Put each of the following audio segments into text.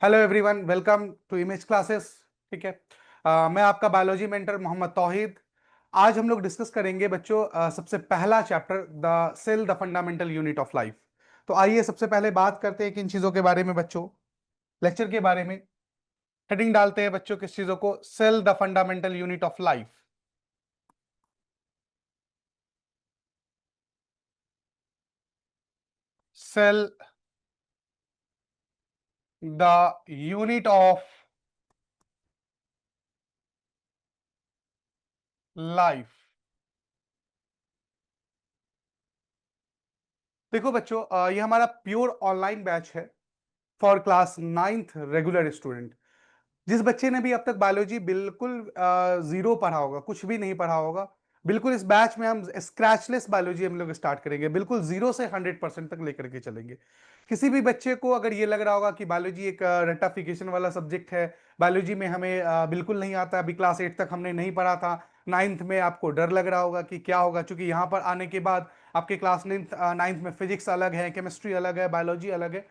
Hello everyone, welcome to image classes. ठीक है। मैं आपका बायोलॉजी मेंटर मोहम्मद तौहीद। आज हम लोग डिस्कस करेंगे बच्चों सबसे पहला chapter the cell the fundamental unit of life. तो आइए सबसे पहले बात करते हैं किन चीजों के बारे में बच्चों, लेक्चर के बारे में। हेडिंग डालते हैं बच्चों किस चीजों को, cell the fundamental unit of life. Cell the unit of life. देखो बच्चों, ये हमारा प्योर ऑनलाइन बैच है for class 9th regular student. जिस बच्चे ने भी अब तक बायोलॉजी बिल्कुल जीरो पढ़ा होगा, कुछ भी नहीं पढ़ा होगा, बिल्कुल इस बैच में हम स्क्रैचलेस बायोलॉजी हम लोग स्टार्ट करेंगे, बिल्कुल 0 से 100% तक लेकर के चलेंगे। किसी भी बच्चे को अगर ये लग रहा होगा कि बायोलॉजी एक रट्टाफिकेशन वाला सब्जेक्ट है, बायोलॉजी में हमें बिल्कुल नहीं आता, अभी क्लास 8 तक हमने नहीं पढ़ा था, 9th में आपको डर लग रहा होगा कि क्या होगा, क्योंकि यहाँ पर आने के बाद आपके क्लास 9th में फिजिक्स अलग है, केमिस्ट्री अलग है, बायोलॉजी अलग है।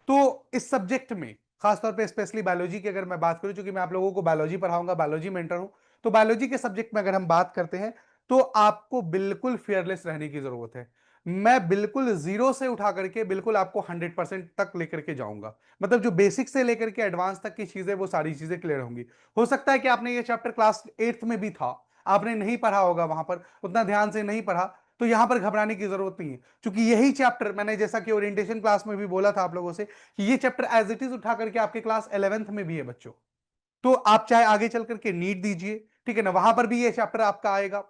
तो इस सब्जेक्ट में खासतौर पे स्पेशली बायोलॉजी की अगर मैं बात करूं, क्योंकि मैं आप लोगों को बायोलॉजी पढ़ाऊंगा, बायोलॉजी मेंटर हूं, तो बायोलॉजी के सब्जेक्ट में अगर हम बात करते हैं तो आपको बिल्कुल फियरलेस रहने की जरूरत है। मैं बिल्कुल जीरो से उठा करके बिल्कुल आपको 100% तक लेकर के जाऊंगा। मतलब जो बेसिक से लेकर के एडवांस तक की चीजें, वो सारी चीजें क्लियर होंगी। हो सकता है कि आपने ये चैप्टर क्लास 8th में भी था, आपने नहीं पढ़ा होगा, वहां पर उतना ध्यान से नहीं पढ़ा, तो यहां पर घबराने की जरूरत नहीं है, क्योंकि यही चैप्टर मैंने जैसा कि ओरिएंटेशन क्लास में भी बोला था आप लोगों से कि ये चैप्टर एज इट इज उठा करके आपके क्लास 11th में भी है बच्चों। तो आप चाहे आगे चल करके नीट दीजिए, ठीक है ना, वहां पर भी ये चैप्टर आपका आएगा।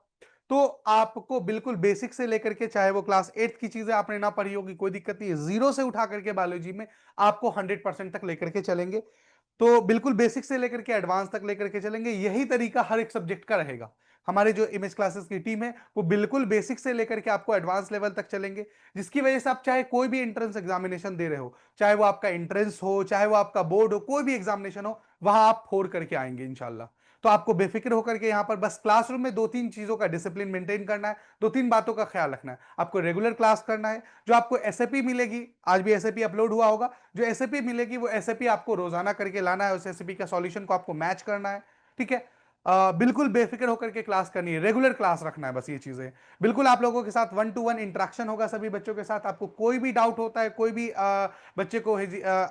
तो आपको बिल्कुल बेसिक से लेकर के, चाहे वो क्लास 8th की चीजें आपने ना पढ़ी होगी, कोई दिक्कत नहीं है, जीरो से उठा करके बायोलॉजी में आपको 100% तक लेकर के चलेंगे। तो बिल्कुल बेसिक से लेकर के एडवांस तक लेकर के चलेंगे, यही तरीका हर एक सब्जेक्ट का रहेगा। हमारे जो इमेज क्लासेस की टीम है वो बिल्कुल बेसिक से लेकर के आपको एडवांस लेवल तक चलेंगे, जिसकी वजह से आप चाहे कोई भी एंट्रेंस एग्जामिनेशन दे रहे हो, चाहे वो आपका एंट्रेंस हो, चाहे वो आपका बोर्ड हो, कोई भी एग्जामिनेशन हो, वहां आप फोड़ करके आएंगे इंशाल्लाह। तो आपको बेफिक्र होकर के यहाँ पर बस क्लासरूम में दो तीन चीजों का डिसिप्लिन मेंटेन करना है, दो तीन बातों का ख्याल रखना है। आपको रेगुलर क्लास करना है, जो आपको एसएपी मिलेगी, आज भी एसएपी अपलोड हुआ होगा, जो एसएपी मिलेगी वो एसएपी आपको रोजाना करके लाना है, उस एसएपी का सॉल्यूशन को आपको मैच करना है। ठीक है। बिल्कुल बेफिक्र होकर के क्लास करनी है, रेगुलर क्लास रखना है, बस ये चीजें। बिल्कुल आप लोगों के साथ 1 to 1 इंटरेक्शन होगा सभी बच्चों के साथ। आपको कोई भी डाउट होता है, कोई भी बच्चे को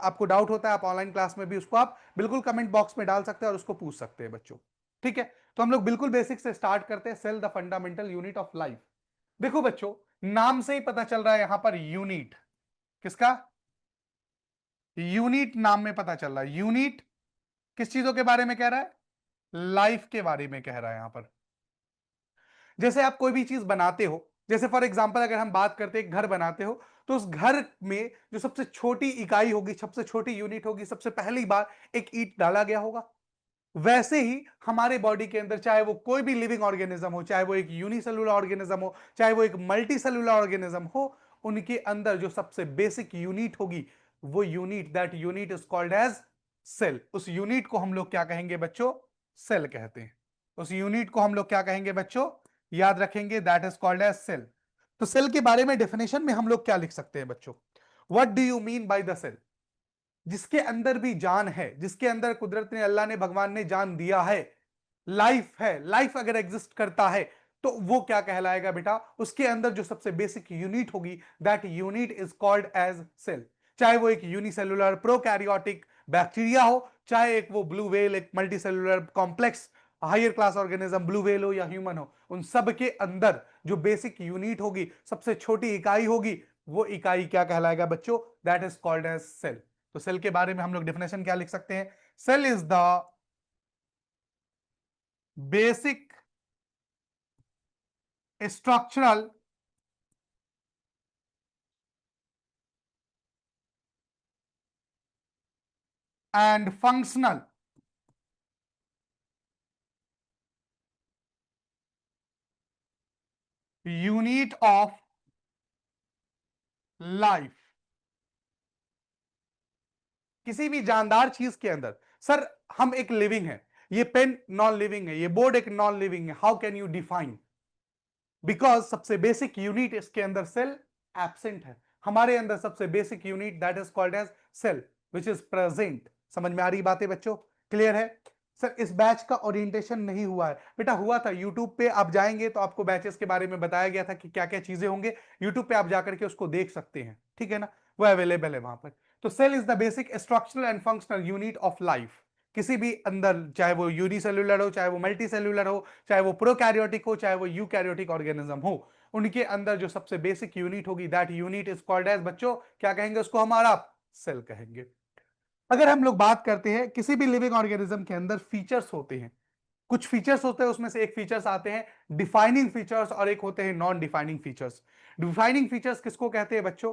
आपको डाउट होता है, आप ऑनलाइन क्लास में भी उसको आप बिल्कुल कमेंट बॉक्स में डाल सकते हैं और उसको पूछ सकते हैं बच्चों। ठीक है। तो हम लोग बिल्कुल बेसिक से स्टार्ट करते हैं, cell the fundamental unit of life. देखो बच्चों, नाम से ही पता चल रहा है यहां पर यूनिट किसका, यूनिट नाम में पता चल रहा है। यूनिट किस चीजों के बारे में कह रहा है, लाइफ के बारे में कह रहा है यहां पर। जैसे आप कोई भी चीज बनाते हो, जैसे फॉर एग्जांपल अगर हम बात करते हैं, एक घर बनाते हो, तो उस घर में जो सबसे छोटी इकाई होगी, सबसे छोटी यूनिट होगी, सबसे पहली बार एक ईंट डाला गया होगा। वैसे ही हमारे बॉडी के अंदर, चाहे वो कोई भी लिविंग ऑर्गेनिज्म हो, चाहे वो एक यूनिसेलुलर ऑर्गेनिज्म हो, चाहे वो एक मल्टी सेलुलर ऑर्गेनिज्म हो, उनके अंदर जो सबसे बेसिक यूनिट होगी, वो unit, that unit is called as cell. उस यूनिट को हम लोग क्या कहेंगे बच्चों, सेल कहते हैं। उस यूनिट को हम लोग क्या कहेंगे बच्चों, याद रखेंगे, that is called as cell. तो सेल के बारे में डेफिनेशन में हम लोग क्या लिख सकते हैं बच्चों, what do you mean by the cell. जिसके अंदर भी जान है, जिसके अंदर कुदरत ने, अल्लाह ने, भगवान ने जान दिया है, लाइफ है, लाइफ अगर एग्जिस्ट करता है, तो वो क्या कहलाएगा बेटा, उसके अंदर जो सबसे बेसिक यूनिट होगी, that unit is called as cell. चाहे वो एक यूनिसेलुलर प्रोकैरियोटिक बैक्टीरिया हो, चाहे एक वो ब्लू व्हेल, एक multicellular complex higher class organism blue whale हो या ह्यूमन हो, उन सब के अंदर जो बेसिक यूनिट होगी, सबसे छोटी इकाई होगी, वो इकाई क्या कहलाएगा बच्चों, that is called as cell. तो सेल के बारे में हम लोग डेफिनेशन क्या लिख सकते हैं, cell is the basic structural and functional unit of life. किसी भी जानदार चीज के अंदर, सर हम एक लिविंग है, ये पेन नॉन लिविंग है, ये बोर्ड एक नॉन लिविंग है, how can you define, because सबसे बेसिक यूनिट इसके अंदर सेल एब्सेंट है। हमारे अंदर सबसे basic unit that is called as cell, which is present. समझ में आ रही बातें बच्चों? क्लियर है? सर इस बैच का ओरिएंटेशन नहीं हुआ है बेटा, हुआ था यूट्यूब पे, आप जाएंगे तो आपको बैचेस के बारे में बताया गया था कि क्या क्या चीजें होंगे, यूट्यूब पे आप जाकर के उसको देख सकते हैं, ठीक है ना, वो अवेलेबल है वहां पर। तो cell is the basic structural and functional unit of life. किसी भी अंदर, चाहे वो यूनिसेल्युलर हो, चाहे वो मल्टीसेल्युलर हो, चाहे वो प्रोकैरियोटिक हो, चाहे वो यूकैरियोटिक ऑर्गेनिज्म हो, उनके अंदर जो सबसे बेसिक यूनिट होगी, that unit is called as, बच्चों क्या कहेंगे उसको, हमारा सेल कहेंगे। अगर हम लोग बात करते हैं किसी भी लिविंग ऑर्गेनिज्म के अंदर फीचर्स होते हैं, कुछ फीचर्स होते हैं, उसमें से एक फीचर्स आते हैं डिफाइनिंग फीचर्स और एक होते हैं non defining features. Defining features किसको कहते हैं बच्चों?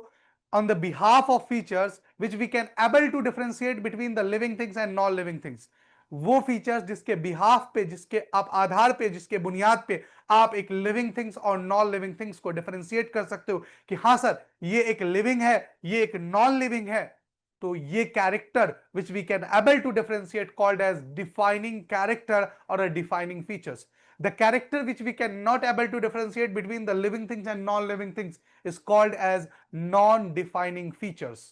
On the behalf of features which we can able to differentiate between the living things and non living things. वो फीचर्स जिसके बिहाफ पे, जिसके आप आधार पे, जिसके बुनियाद पे आप एक लिविंग थिंग्स और नॉन लिविंग थिंग्स को डिफरेंशिएट कर सकते हो कि हां सर ये एक लिविंग है, ये एक नॉन लिविंग है। तो ये character which we can able to differentiate called as defining character और a defining features. The character which we cannot able to differentiate between the living things and non-living things is called as non-defining features.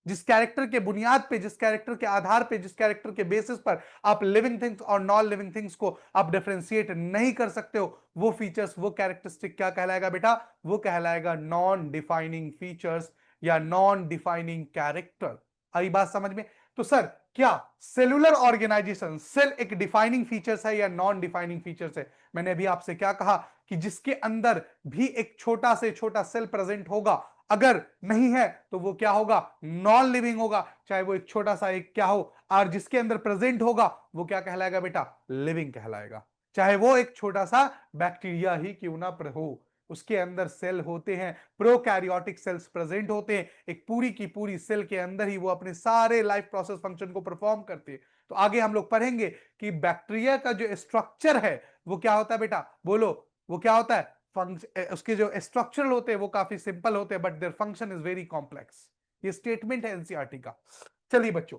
जिस character के बुनियाद पे, जिस character के आधार पे, जिस character के बेसिस पर आप लिविंग थिंग्स और नॉन लिविंग थिंग्स को आप डिफरेंशिएट नहीं कर सकते हो, वो फीचर्स, वो कैरेक्टरिस्टिक क्या कहलाएगा बेटा? वो कहलाएगा नॉन डिफाइनिंग फीचर्स या नॉन डिफाइनिंग कैरेक्टर। आई बात समझ में? तो सर क्या सेलुलर ऑर्गेनाइजेशन, सेल एक डिफाइनिंग फीचर्स है या नॉन डिफाइनिंग फीचर्स है? मैंने अभी आपसे क्या कहा कि जिसके अंदर भी एक छोटा से छोटा सेल प्रेजेंट होगा, अगर नहीं है तो वो क्या होगा? नॉन लिविंग होगा, चाहे वो एक छोटा सा एक क्या हो, और जिसके अंदर प्रेजेंट होगा वो क्या कहलाएगा बेटा? लिविंग कहलाएगा, चाहे वो एक छोटा सा बैक्टीरिया ही क्यों ना हो। उसके अंदर सेल होते हैं, प्रोकैरियोटिक सेल्स प्रेजेंट होते हैं, एक पूरी की पूरी सेल के अंदर ही वो अपने सारे लाइफ प्रोसेस फंक्शन को परफॉर्म करते हैं। तो आगे हम लोग पढ़ेंगे कि बैक्टीरिया का जो स्ट्रक्चर है वो क्या होता है बेटा? बोलो, वो क्या होता है? उसके जो स्ट्रक्चरल होते हैं वो काफी सिंपल होते हैं, but their function is very complex. ये स्टेटमेंट है एनसीईआरटी का। चलिए बच्चों,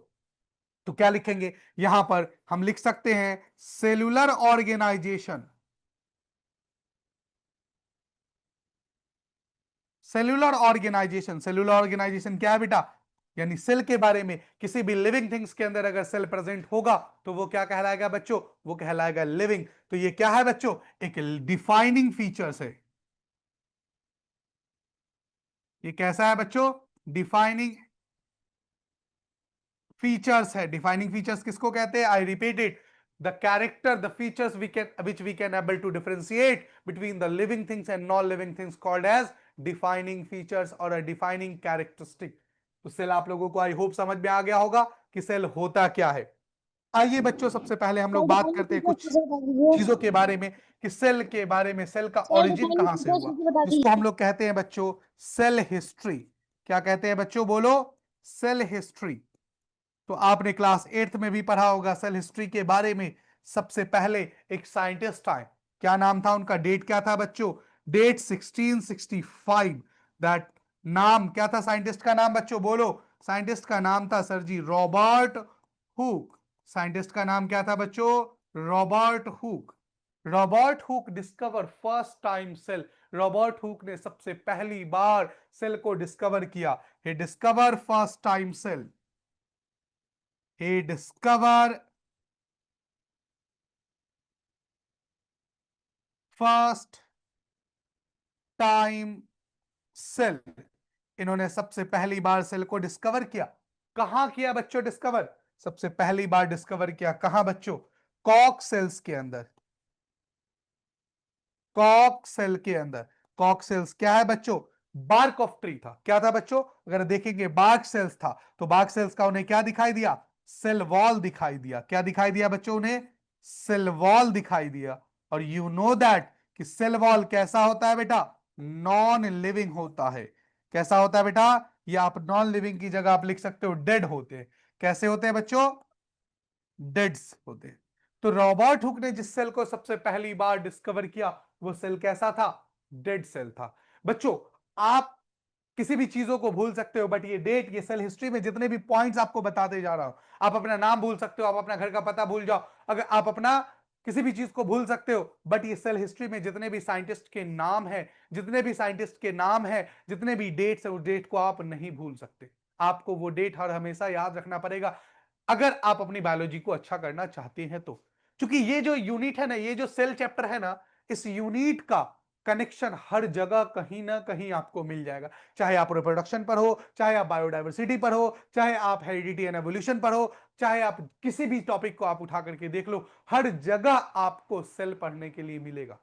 तो क्या लिखेंगे यहां पर? हम लिख सकते हैं cellular organisation. Cellular organisation, cellular organisation क्या है बेटा? यानी सेल के बारे में, किसी भी लिविंग थिंग्स के अंदर अगर सेल प्रेजेंट होगा तो वो क्या कहलाएगा बच्चों? वो कहलाएगा लिविंग। तो ये क्या है बच्चों? एक डिफाइनिंग फीचर्स है। ये कैसा है बच्चों? डिफाइनिंग फीचर्स है। डिफाइनिंग फीचर्स किसको कहते हैं? I repeat it, the character, the features we can, which we can able to differentiate between the living things and non living things called as defining features और a defining characteristic. तो cell आप लोगों को I hope समझ में आ गया होगा कि सेल होता क्या है। आइए बच्चों, सबसे पहले हम लोग बात करते हैं कुछ चीजों के बारे में कि सेल के बारे में, सेल का ओरिजिन कहां से हुआ, जिसको हम लोग कहते हैं बच्चों सेल हिस्ट्री। क्या कहते हैं बच्चों? बोलो, सेल हिस्ट्री। तो आपने क्लास 8th में भी पढ़ा होगा सेल हिस्ट्री के बारे में। सबसे पहले एक साइंटिस्ट आए, क्या नाम था उनका? डेट क्या था बच्चों? डेट 1665। दैट नाम क्या था साइंटिस्ट का नाम बच्चों? बोलो, साइंटिस्ट का नाम था सर जी रॉबर्ट हुक। साइंटिस्ट का नाम क्या था बच्चों? Robert Hooke. Robert Hooke discover first time cell. Robert Hooke ने सबसे पहली बार सेल को डिस्कवर किया। He discover first time cell. He discovered first time cell. इन्होंने सबसे पहली बार सेल को डिस्कवर किया। कहां किया बच्चों डिस्कवर? सबसे पहली बार डिस्कवर किया कहां बच्चों? कॉक सेल्स के अंदर। कॉक सेल के अंदर। कॉक सेल्स क्या है बच्चों? बार्क ऑफ ट्री था। क्या था बच्चों? अगर देखेंगे बार्क सेल्स था, तो बार्क सेल्स का उन्हें क्या दिखाई दिया? सेल वॉल दिखाई दिया। क्या दिखाई दिया बच्चों? उन्हें सेल वॉल दिखाई दिया। और यू नो दैट कि सेल वॉल कैसा होता है बेटा? नॉन लिविंग होता है। कैसा होता है बेटा? या आप नॉन लिविंग की जगह आप लिख सकते हो डेड होते हैं। कैसे होते हैं बच्चों? डेड्स होते हैं। तो रॉबर्ट हुक ने जिस सेल को सबसे पहली बार डिस्कवर किया वो सेल कैसा था? डेड सेल था। बच्चों, आप किसी भी चीजों को भूल सकते हो, बट ये डेट, ये सेल हिस्ट्री में जितने भी पॉइंट्स आपको बताते जा रहा हूं, आप अपना नाम भूल सकते हो, आप अपना घर का पता भूल जाओ, अगर आप अपना किसी भी चीज को भूल सकते हो, बट ये सेल हिस्ट्री में जितने भी साइंटिस्ट के नाम है, जितने भी साइंटिस्ट के नाम है, जितने भी डेट्स है, उस डेट को आप नहीं भूल सकते। आपको वो डेट हर हमेशा याद रखना पड़ेगा। अगर आप अपनी बायोलॉजी को अच्छा करना चाहते हैं तो। क्योंकि ये जो यूनिट है ना, ये जो सेल चैप्टर है ना, इस यूनिट का कनेक्शन हर जगह कहीं ना कहीं आपको मिल जाएगा। चाहे आप रिप्रोडक्शन पर हो, चाहे आप बायोडाइवर्सिटी पर हो, चाहे आप हेरिडिटी एंड एवोल्यूशन पर हो, चाहे आप किसी भी टॉपिक को आप उठा करके देख लो, हर जगह आपको सेल पढ़ने के लिए मिलेगा।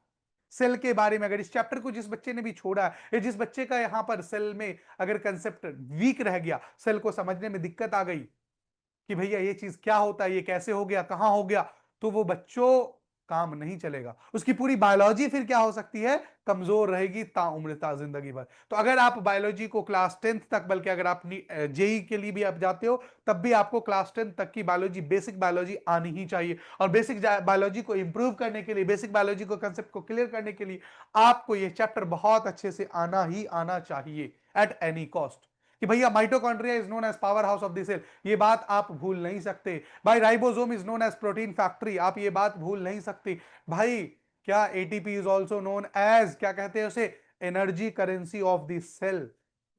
सेल के बारे में, अगर इस चैप्टर को जिस बच्चे ने भी छोड़ा है, या जिस बच्चे का यहां पर सेल में अगर कंसेप्ट वीक रह गया, सेल को समझने में दिक्कत आ गई कि भैया ये चीज क्या होता है, ये कैसे हो गया, कहां हो गया, तो वो बच्चों काम नहीं चलेगा। उसकी पूरी बायोलॉजी फिर क्या हो सकती है, कमजोर रहेगी ताउम्र ता जिंदगी भर। तो अगर आप बायोलॉजी को क्लास 10th तक, बल्कि अगर आप जेई के लिए भी आप जाते हो, तब भी आपको क्लास 10th तक की बायोलॉजी, बेसिक बायोलॉजी आनी ही चाहिए। और बेसिक बायोलॉजी को इंप्रूव करने के लिए, बेसिक बायोलॉजी को कंसेप्ट को क्लियर करने के लिए आपको ये चैप्टर बहुत अच्छे से आना ही आना चाहिए एट एनी कॉस्ट। कि भैया mitochondria is known as power house of the cell, ये बात आप भूल नहीं सकते। भाई ribosome is known as protein factory, आप ये बात भूल नहीं सकते। भाई क्या ATP is also known as, क्या कहते हैं उसे, energy currency of the cell,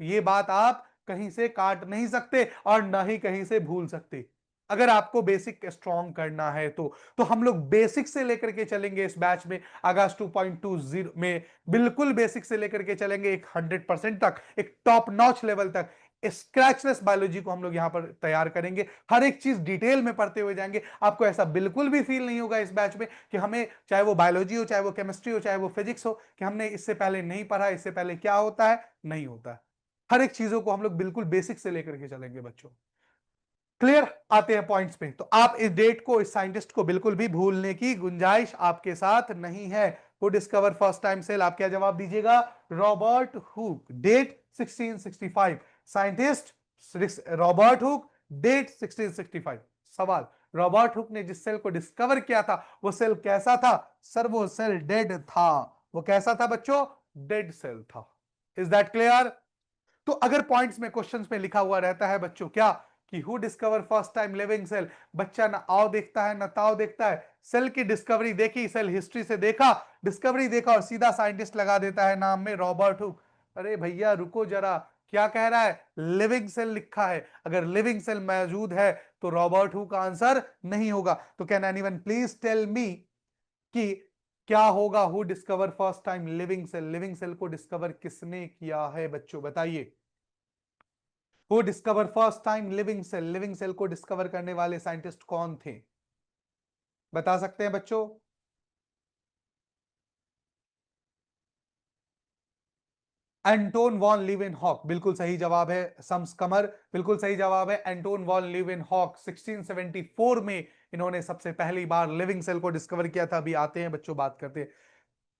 ये बात आप कहीं से काट नहीं सकते और ना ही कहीं से भूल सकते। अगर आपको बेसिक स्ट्रॉन्ग करना है तो हम लोग बेसिक से लेकर के चलेंगे इस बैच में, अगस्त 2.20 में बिल्कुल बेसिक से लेकर के चलेंगे एक 100% तक, एक टॉप नॉच लेवल तक। स्क्रैचलेस बायोलॉजी को हम लोग यहां पर तैयार करेंगे, हर एक चीज डिटेल में पढ़ते हुए जाएंगे। आपको ऐसा बिल्कुल भी फील नहीं होगा इस बैच में कि हमें, चाहे वो बायोलॉजी हो, चाहे वो केमिस्ट्री हो, चाहे वो फिजिक्स हो, कि हमने इससे पहले नहीं पढ़ा, इससे पहले क्या होता है, नहीं होता है। हर एक चीजों को हम लोग बिल्कुल बेसिक से लेकर के चलेंगे बच्चों। क्लियर, आते हैं पॉइंट्स पे। तो आप इस डेट को, इस साइंटिस्ट को बिल्कुल भी भूलने की गुंजाइश आपके साथ नहीं है। Who discover first time cell, आप क्या जवाब दीजिएगा, Robert Hooke, date 1665, scientist Robert Hooke, date 1665। सवाल, रॉबर्ट हुक ने जिस सेल को डिस्कवर किया था वो सेल कैसा था? सर वो सेल डेड था। वो कैसा था बच्चों? डेड सेल था। Is that clear? तो अगर पॉइंट्स में, क्वेश्चंस में लिखा हुआ रहता है बच्चों क्या, कि who discover first time living cell, बच्चा ना आओ देखता है ना ताओ देखता है, सेल की डिस्कवरी देखी, सेल हिस्ट्री से देखा, डिस्कवरी देखा और सीधा साइंटिस्ट लगा देता है नाम में रॉबर्ट हुक। अरे भैया रुको जरा, क्या कह रहा है? लिविंग सेल लिखा है, अगर लिविंग सेल मौजूद है तो रॉबर्ट हुक का आंसर नहीं होगा। तो can anyone please tell me कि क्या होगा, who discover first time living cell, living cell को डिस्कवर किसने किया है बच्चों, बताइए। Who discover first time living cell, living cell को डिस्कवर करने वाले साइंटिस्ट कौन थे, बता सकते हैं बच्चों? एंटोन वॉन लीवेनहॉक बिल्कुल सही जवाब है। सम्स कमर बिल्कुल सही जवाब है। एंटोन वॉन लीवेनहॉक 1674 में इन्होंने सबसे पहली बार लिविंग सेल को डिस्कवर किया था। अभी आते हैं बच्चों, बात करते हैं।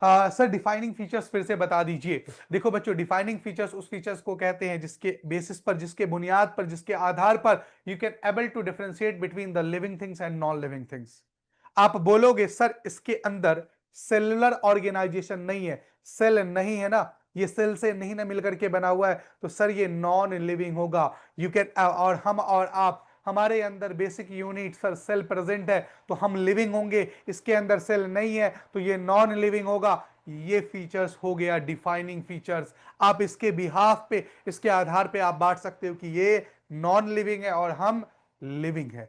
सर डिफाइनिंग फीचर्स फिर से बता दीजिए। देखो बच्चों, डिफाइनिंग फीचर्स उस फीचर्स को कहते हैं जिसके बेसिस पर, जिसके बुनियाद पर, जिसके आधार पर you can able to differentiate between the living things and non living things. आप बोलोगे सर इसके अंदर सेलुलर ऑर्गेनाइजेशन नहीं है, सेल नहीं है ना, ये सेल से नहीं ना मिलकर के बना हुआ है, तो सर ये नॉन लिविंग होगा। यू कैन, और हम और आप, हमारे अंदर basic unit sir cell present है तो हम लिविंग होंगे, इसके अंदर सेल नहीं है तो ये नॉन लिविंग होगा। ये फीचर्स हो गया डिफाइनिंग फीचर्स। आप इसके बिहाफ पे, इसके आधार पे आप बांट सकते हो कि ये नॉन लिविंग है और हम लिविंग है।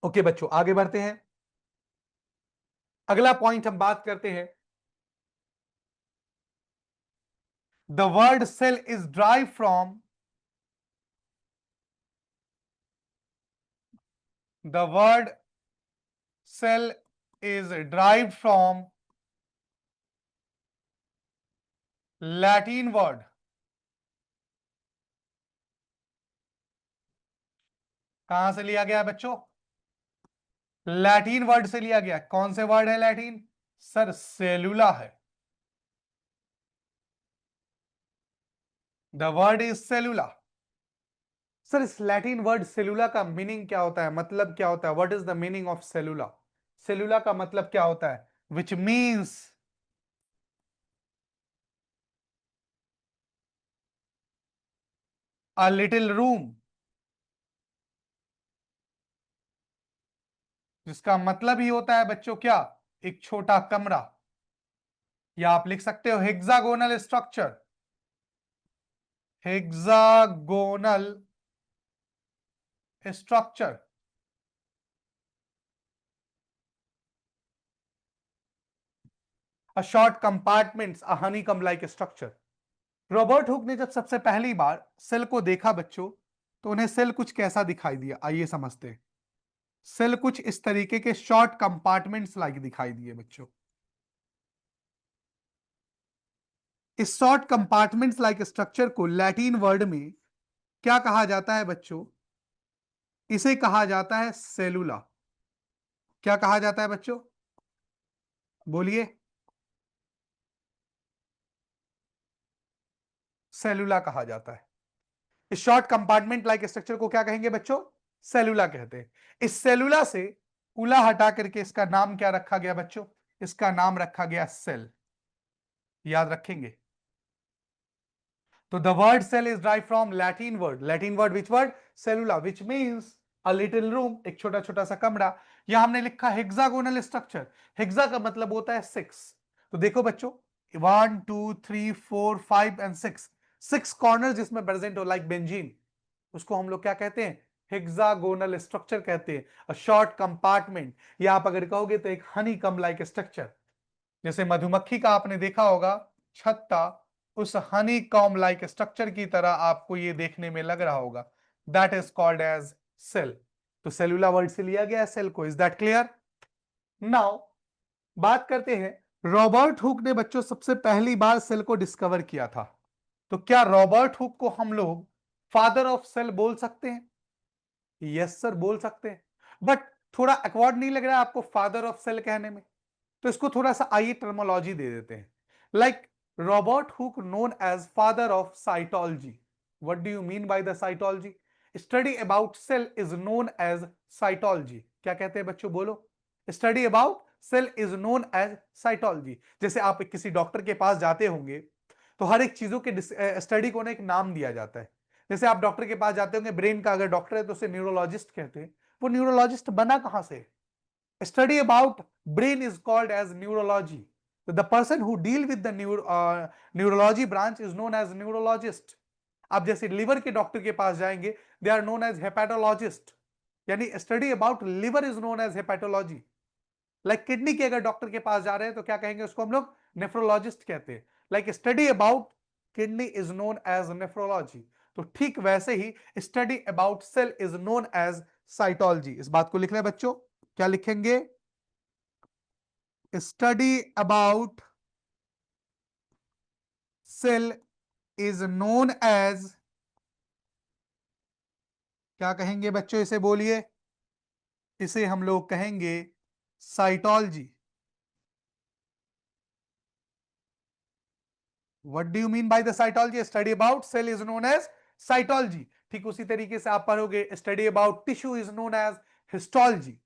ओके बच्चों, आगे बढ़ते हैं। अगला पॉइंट हम बात करते हैं, the word cell is drive from, the word cell is drive from Latin word. कहां से लिया गया है बच्चों? लैटिन वर्ड से लिया गया। कौन से वर्ड है लैटिन? सर सेलुला है। The word is cellula. Sir इस लैटिन वर्ड सेलुला का मीनिंग क्या होता है, मतलब क्या होता है? What is the meaning of cellula? Cellula का मतलब क्या होता है? Which means a little room, जिसका मतलब ही होता है बच्चों क्या, एक छोटा कमरा। या आप लिख सकते हो hexagonal structure, hexagonal structure. A short compartments, a honeycomb like structure. Robert Hooke ने जब सबसे पहली बार सेल को देखा बच्चों, तो उन्हें सेल कुछ कैसा दिखाई दिया, आइए समझते हैं। सेल कुछ इस तरीके के शॉर्ट कंपार्टमेंट्स लाइक दिखाई दिए बच्चों। इस शॉर्ट कंपार्टमेंट्स लाइक स्ट्रक्चर को लैटिन वर्ड में क्या कहा जाता है बच्चों? इसे कहा जाता है सेलुला। क्या कहा जाता है बच्चों? बोलिए। सेलुला कहा जाता है। इस शॉर्ट कंपार्टमेंट लाइक स्ट्रक्चर को क्या कहेंगे बच्चों? सेलुला कहते हैं। इस सेलुला से उला हटा करके इसका नाम क्या रखा गया बच्चों? इसका नाम रखा गया सेल। याद रखेंगे। तो the word cell is derived from Latin word. Latin word which word? Cellula, which means a little room, एक छोटा छोटा सा कमरा। यहां हमने लिखा हेक्सागोनल स्ट्रक्चर। हेक्सा का मतलब होता है 6। तो देखो बच्चों, 1 2 3 4 5 एंड 6, 6 कॉर्नर जिसमें प्रेजेंट हो, लाइक बेंजीन, उसको हम लोग क्या कहते हैं? हेक्सागोनल स्ट्रक्चर कहते हैं। अ शॉर्ट कंपार्टमेंट, या आप अगर कहोगे तो एक हनी कम लाइक स्ट्रक्चर। जैसे मधुमक्खी का आपने देखा होगा छत्ता, उस हनी कॉम लाइक स्ट्रक्चर की तरह आपको ये देखने में लग रहा होगा। That is called as cell. तो सेलुला वर्ड से लिया गया सेल को। Is that clear? नाउ बात करते हैं, रॉबर्ट हुक ने बच्चों सबसे पहली बार सेल को डिस्कवर किया था। तो क्या रॉबर्ट हुक को हम लोग फादर ऑफ सेल बोल सकते हैं? यस सर, बोल सकते हैं। बट थोड़ा अक्वर्ड नहीं लग रहा है आपको फादर ऑफ सेल कहने में? तो इसको थोड़ा सा आइए टर्मोलॉजी दे देते हैं। Like Robert Hooke known as father of cytology. What do you mean by the cytology? Study about cell is known as cytology. क्या कहते हैं बच्चों, बोलो। Study about cell is known as cytology. जैसे आप किसी डॉक्टर के पास जाते होंगे तो हर एक चीजों के स्टडी को ना एक नाम दिया जाता है। जैसे आप डॉक्टर के पास जाते होंगे, ब्रेन का अगर डॉक्टर है तो उसे न्यूरोलॉजिस्ट कहते हैं। वो न्यूरोलॉजिस्ट बना कहां से? Study about brain is called as neurology. So the person who deal with the neurology branch is known as neurologist. आप जैसे लिवर के डॉक्टर के पास जाएंगे, they are known as hepatologist. यानी study about liver is known as hepatology. Like kidney के अगर doctor के पास जा रहे हैं तो क्या कहेंगे उसको? हम लोग नेफ्रोलॉजिस्ट कहते हैं। Like study about kidney is known as nephrology. तो ठीक वैसे ही study about cell is known as cytology. इस बात को लिख रहे हैं बच्चों, क्या लिखेंगे? Study about cell is known as, क्या कहेंगे बच्चों? इसे बोलिए। इसे हम लोग कहेंगे cytology. What do you mean by the cytology? Study about cell is known as cytology. ठीक उसी तरीके से आप पढ़ोगे study about tissue is known as histology.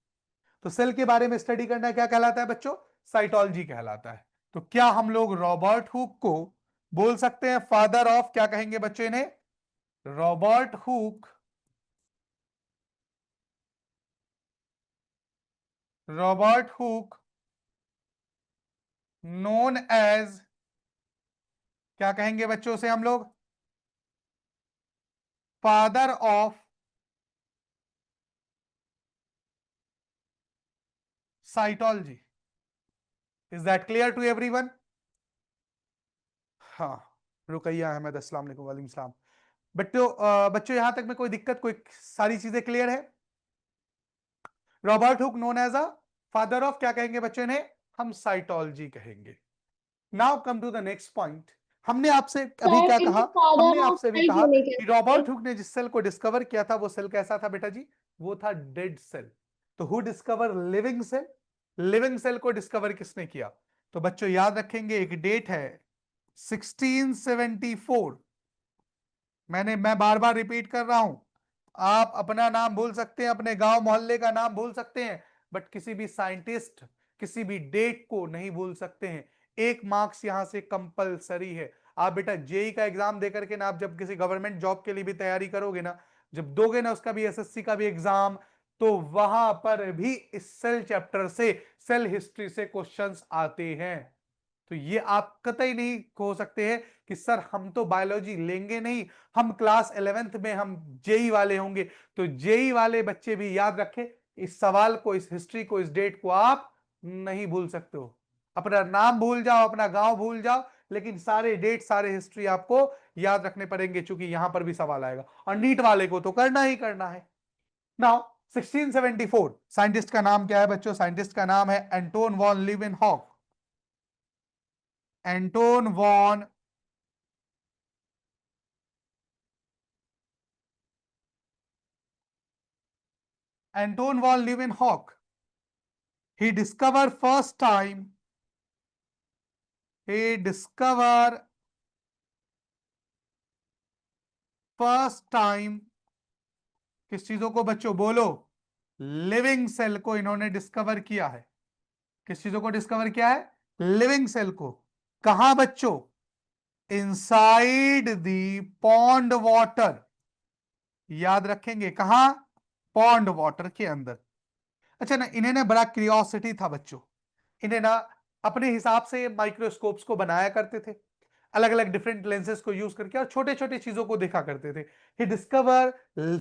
तो सेल के बारे में स्टडी करना क्या कहलाता है बच्चों? साइटोलॉजी कहलाता है। तो क्या हम लोग रॉबर्ट हुक को बोल सकते हैं फादर ऑफ, क्या कहेंगे बच्चों इन्हें? Robert Hooke, Robert Hooke known as, क्या कहेंगे बच्चों से हम लोग? Father of cytology. Is that clear to everyone? हाँ, रुकैया अहमद, अस्सलाम वालेकुम। वालेकुम सलाम। बच्चों यहां तक में कोई दिक्कत, कोई सारी चीजें क्लियर है? Robert Hooke known as a father of, क्या कहेंगे बच्चों इन्हें? हम साइटोलॉजी कहेंगे। Now come to the next point. हमने आपसे अभी क्या सर कहा? इन्हें फादर हमने ऑफ आपसे अभी सेल कहा क्यों नहीं कि कहते? रॉबर्ट हुक ने जिस सेल को डिस्कवर किया था वो सेल कैसा था बेटा जी? वो था डेड सेल। तो who discover living cell? Living cell को डिस्कवर किसने किया? तो बच्चों याद रखेंगे, एक डेट है 1674। मैं बार बार रिपीट कर रहा हूं। आप अपना नाम भूल सकते हैं, अपने गांव मोहल्ले का नाम भूल सकते हैं, बट किसी भी साइंटिस्ट, किसी भी डेट को नहीं भूल सकते हैं। एक मार्क्स यहां से कंपलसरी है। आप बेटा जेई का एग्जाम देकर के ना, आप जब किसी गवर्नमेंट जॉब के लिए भी तैयारी करोगे ना, जब दोगे ना उसका भी एसएससी का भी एग्जाम, तो वहां पर भी इस सेल चैप्टर से, सेल हिस्ट्री से क्वेश्चंस आते हैं। तो ये आप कतई नहीं हो सकते हैं कि सर हम तो बायोलॉजी लेंगे नहीं, हम क्लास 11th में हम जेई वाले होंगे। तो जेई वाले बच्चे भी याद रखें, इस सवाल को, इस हिस्ट्री को, इस डेट को आप नहीं भूल सकते हो। अपना नाम भूल जाओ, अपना गांव भूल जाओ, लेकिन सारे डेट, सारे हिस्ट्री आपको याद रखने पड़ेंगे, क्योंकि यहां पर भी सवाल आएगा और नीट वाले को तो करना ही करना है। नाउ 1674 साइंटिस्ट का नाम क्या है बच्चों? साइंटिस्ट का नाम है Anton von Leeuwenhoek. Anton von Anton von Leeuwenhoek. He discovered first time. He discovered first time किस चीजों को बच्चों बोलो? लिविंग सेल को इन्होंने डिस्कवर किया है। किस चीजों को डिस्कवर किया है? लिविंग सेल को। कहां बच्चों? Inside the pond water. याद रखेंगे कहां? पॉन्ड वाटर के अंदर। अच्छा ना, इन्हें ना बड़ा क्यूरियोसिटी था बच्चों। इन्हें ना अपने हिसाब से माइक्रोस्कोप्स को बनाया करते थे, अलग अलग डिफरेंट लेंसेज को यूज करके, और छोटे छोटे चीजों को देखा करते थे। He discover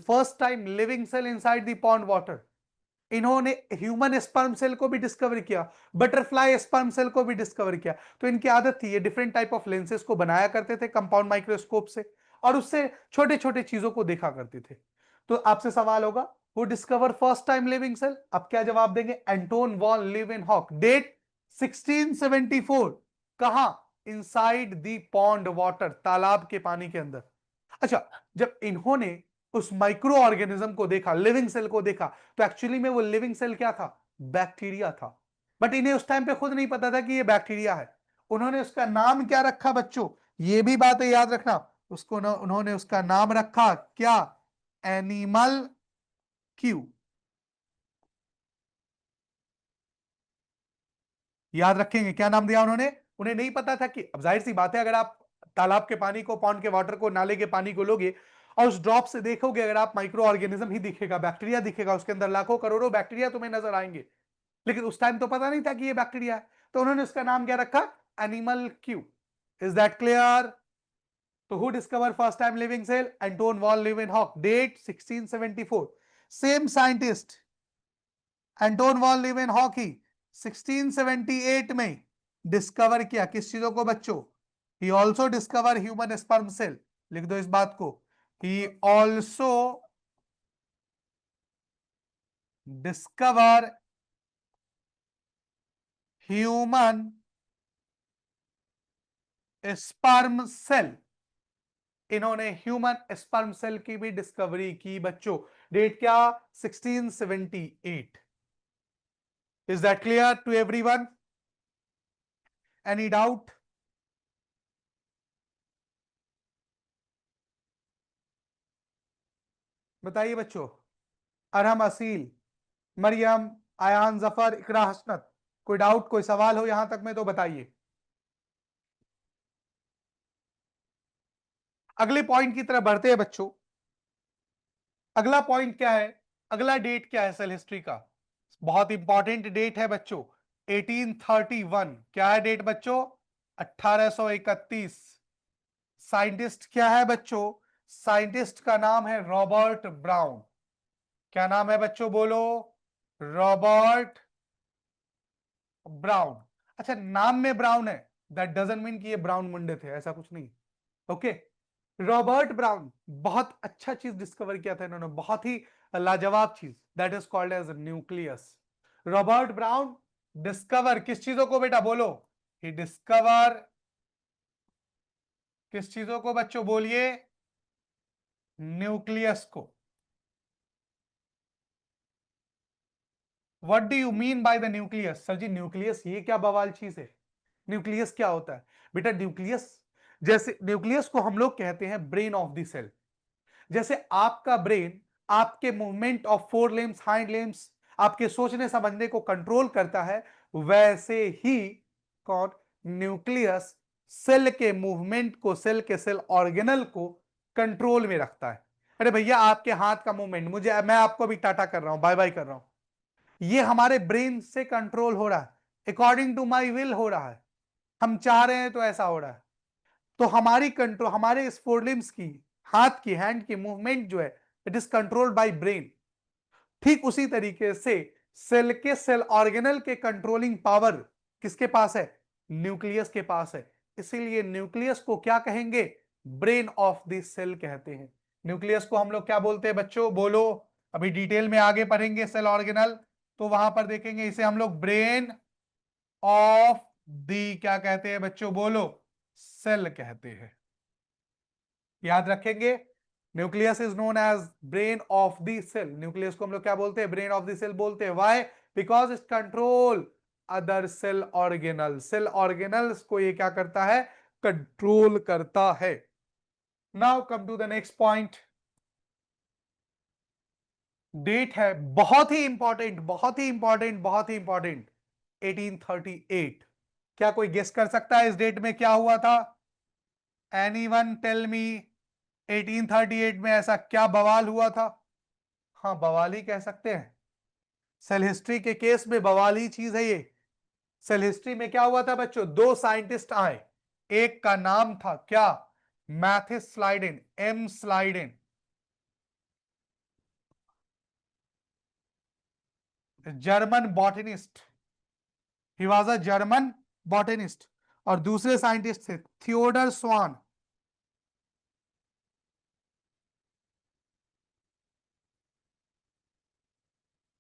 first time living cell inside the pond water. इन्होंने ह्यूमन स्पर्म सेल को भी डिस्कवर किया, बटरफ्लाई स्पर्म सेल को भी डिस्कवर किया। तो इनकी आदत थी, ये डिफरेंट टाइप ऑफ लेंसेज को बनाया करते थे कंपाउंड माइक्रोस्कोप से, और उससे छोटे छोटे चीजों को देखा करते थे। तो आपसे सवाल होगा, who discover first time living cell? अब क्या जवाब देंगे? Anton von Leeuwenhoek. डेट 1674। कहां? इनसाइड दी पॉन्ड वाटर, तालाब के पानी के अंदर। अच्छा, जब इन्होंने उस माइक्रो ऑर्गेनिज्म को देखा, लिविंग सेल को देखा, तो एक्चुअली में वो लिविंग सेल क्या था? बैक्टीरिया था। बट इन्हें उस टाइम पे खुद नहीं पता था कि ये बैक्टीरिया है। उन्होंने उसका नाम क्या रखा बच्चों? ये भी बात है याद रखना। उसको उन्होंने उसका नाम रखा क्या? Animal Q. याद रखेंगे क्या नाम दिया उन्होंने? उन्हें नहीं पता था कि, अब जाहिर सी बात है, अगर आप तालाब के पानी को, पॉन्ड के वाटर को, नाले के पानी को लोगे और उस ड्रॉप से देखोगे, अगर आप माइक्रो ऑर्गेनिज्म ही दिखेगा, बैक्टीरिया दिखेगा, उसके अंदर लाखों करोड़ों बैक्टीरिया तुम्हें नजर आएंगे। लेकिन उस टाइम तो पता नहीं था कि ये बैक्टीरिया है, तो उन्होंने उसका नाम क्या रखा? Animalcule. Is that clear? तो who discover first time living cell? Anton von Leeuwenhoek. Date 1674। Same scientist Anton von Leeuwenhoek ही 1678 में डिस्कवर किया किस चीजों को बच्चों? He also discover human sperm cell. लिख दो इस बात को, he also discover human sperm cell. इन्होंने ह्यूमन स्पर्म सेल की भी डिस्कवरी की बच्चों। डेट क्या? 1678। Is that clear to everyone? Any doubt? बताइए बच्चों। अरहम असील, मरियम, आयान जफर, इकरा हसनत, कोई डाउट, कोई सवाल हो यहां तक में तो बताइए। अगले पॉइंट की तरफ बढ़ते हैं बच्चों। अगला पॉइंट क्या है? अगला डेट क्या है सेल हिस्ट्री का? बहुत इंपॉर्टेंट डेट है बच्चों, 1831। क्या है डेट बच्चों? 1831। साइंटिस्ट क्या है बच्चों? साइंटिस्ट का नाम है रॉबर्ट ब्राउन। क्या नाम है बच्चों? बोलो। Robert brown. अच्छा, नाम में ब्राउन है, दैट डजंट मीन कि ये ब्राउन मुंडे थे, ऐसा कुछ नहीं। ओके। रॉबर्ट ब्राउन, बहुत अच्छा चीज डिस्कवर किया था इन्होंने, बहुत ही लाजवाब चीज, that is called as nucleus. Robert Brown discover किस चीजों को बेटा? बोलो। ही डिस्कवर किस चीजों को बच्चों? बोलिए। न्यूक्लियस को। What do you mean by the nucleus? Sir जी न्यूक्लियस ये क्या बवाल चीज है? न्यूक्लियस क्या होता है बेटा? न्यूक्लियस, जैसे न्यूक्लियस को हम लोग कहते हैं ब्रेन ऑफ द सेल। जैसे आपका ब्रेन आपके movement of four limbs, hind limbs, आपके सोचने समझने को कंट्रोल करता है, वैसे ही कौन? न्यूक्लियस सेल के मूवमेंट को, सेल के सेल ऑर्गेनल को कंट्रोल में रखता है। अरे भैया, आपके हाथ का मूवमेंट, मुझे, मैं आपको भी टाटा कर रहा हूं, बाय बाय कर रहा हूं, ये हमारे ब्रेन से कंट्रोल हो रहा है, अकॉर्डिंग टू माई विल हो रहा है। हम चाह रहे हैं तो ऐसा हो रहा है। तो हमारी कंट्रोल, हमारे इस फोर लिम्स की, हाथ की, हैंड की मूवमेंट जो है, it is controlled by brain. ठीक उसी तरीके से सेल के सेल ऑर्गेनल के कंट्रोलिंग पावर किसके पास है? न्यूक्लियस के पास है। इसीलिए न्यूक्लियस को क्या कहेंगे? ब्रेन ऑफ द सेल कहते हैं। न्यूक्लियस को हम लोग क्या बोलते हैं बच्चों? बोलो। अभी डिटेल में आगे पढ़ेंगे सेल ऑर्गेनल, तो वहां पर देखेंगे इसे हम लोग ब्रेन ऑफ दी क्या कहते हैं बच्चों? बोलो। सेल कहते हैं। याद रखेंगे, nucleus is known as brain of the cell. Nucleus को हम लोग क्या बोलते हैं? ब्रेन ऑफ द सेल बोलते हैं। Why? Because it control other cell organelle. Cell organelles को ये क्या करता है? कंट्रोल करता है। Now come to the next point. Date है बहुत ही इंपॉर्टेंट, बहुत ही इंपॉर्टेंट, बहुत ही इंपॉर्टेंट। 1838। क्या कोई गेस कर सकता है इस डेट में क्या हुआ था? एनीवन टेल मी, 1838 में ऐसा क्या बवाल हुआ था? हाँ, बवाल ही कह सकते हैं। सेल हिस्ट्री के केस में बवाल ही चीज है ये। सेल हिस्ट्री में क्या हुआ था बच्चों? दो साइंटिस्ट आए, एक का नाम था क्या? Matthias Schleiden, M Schleiden, German botanist. He was a German botanist. और दूसरे साइंटिस्ट थे थियोडर स्वान।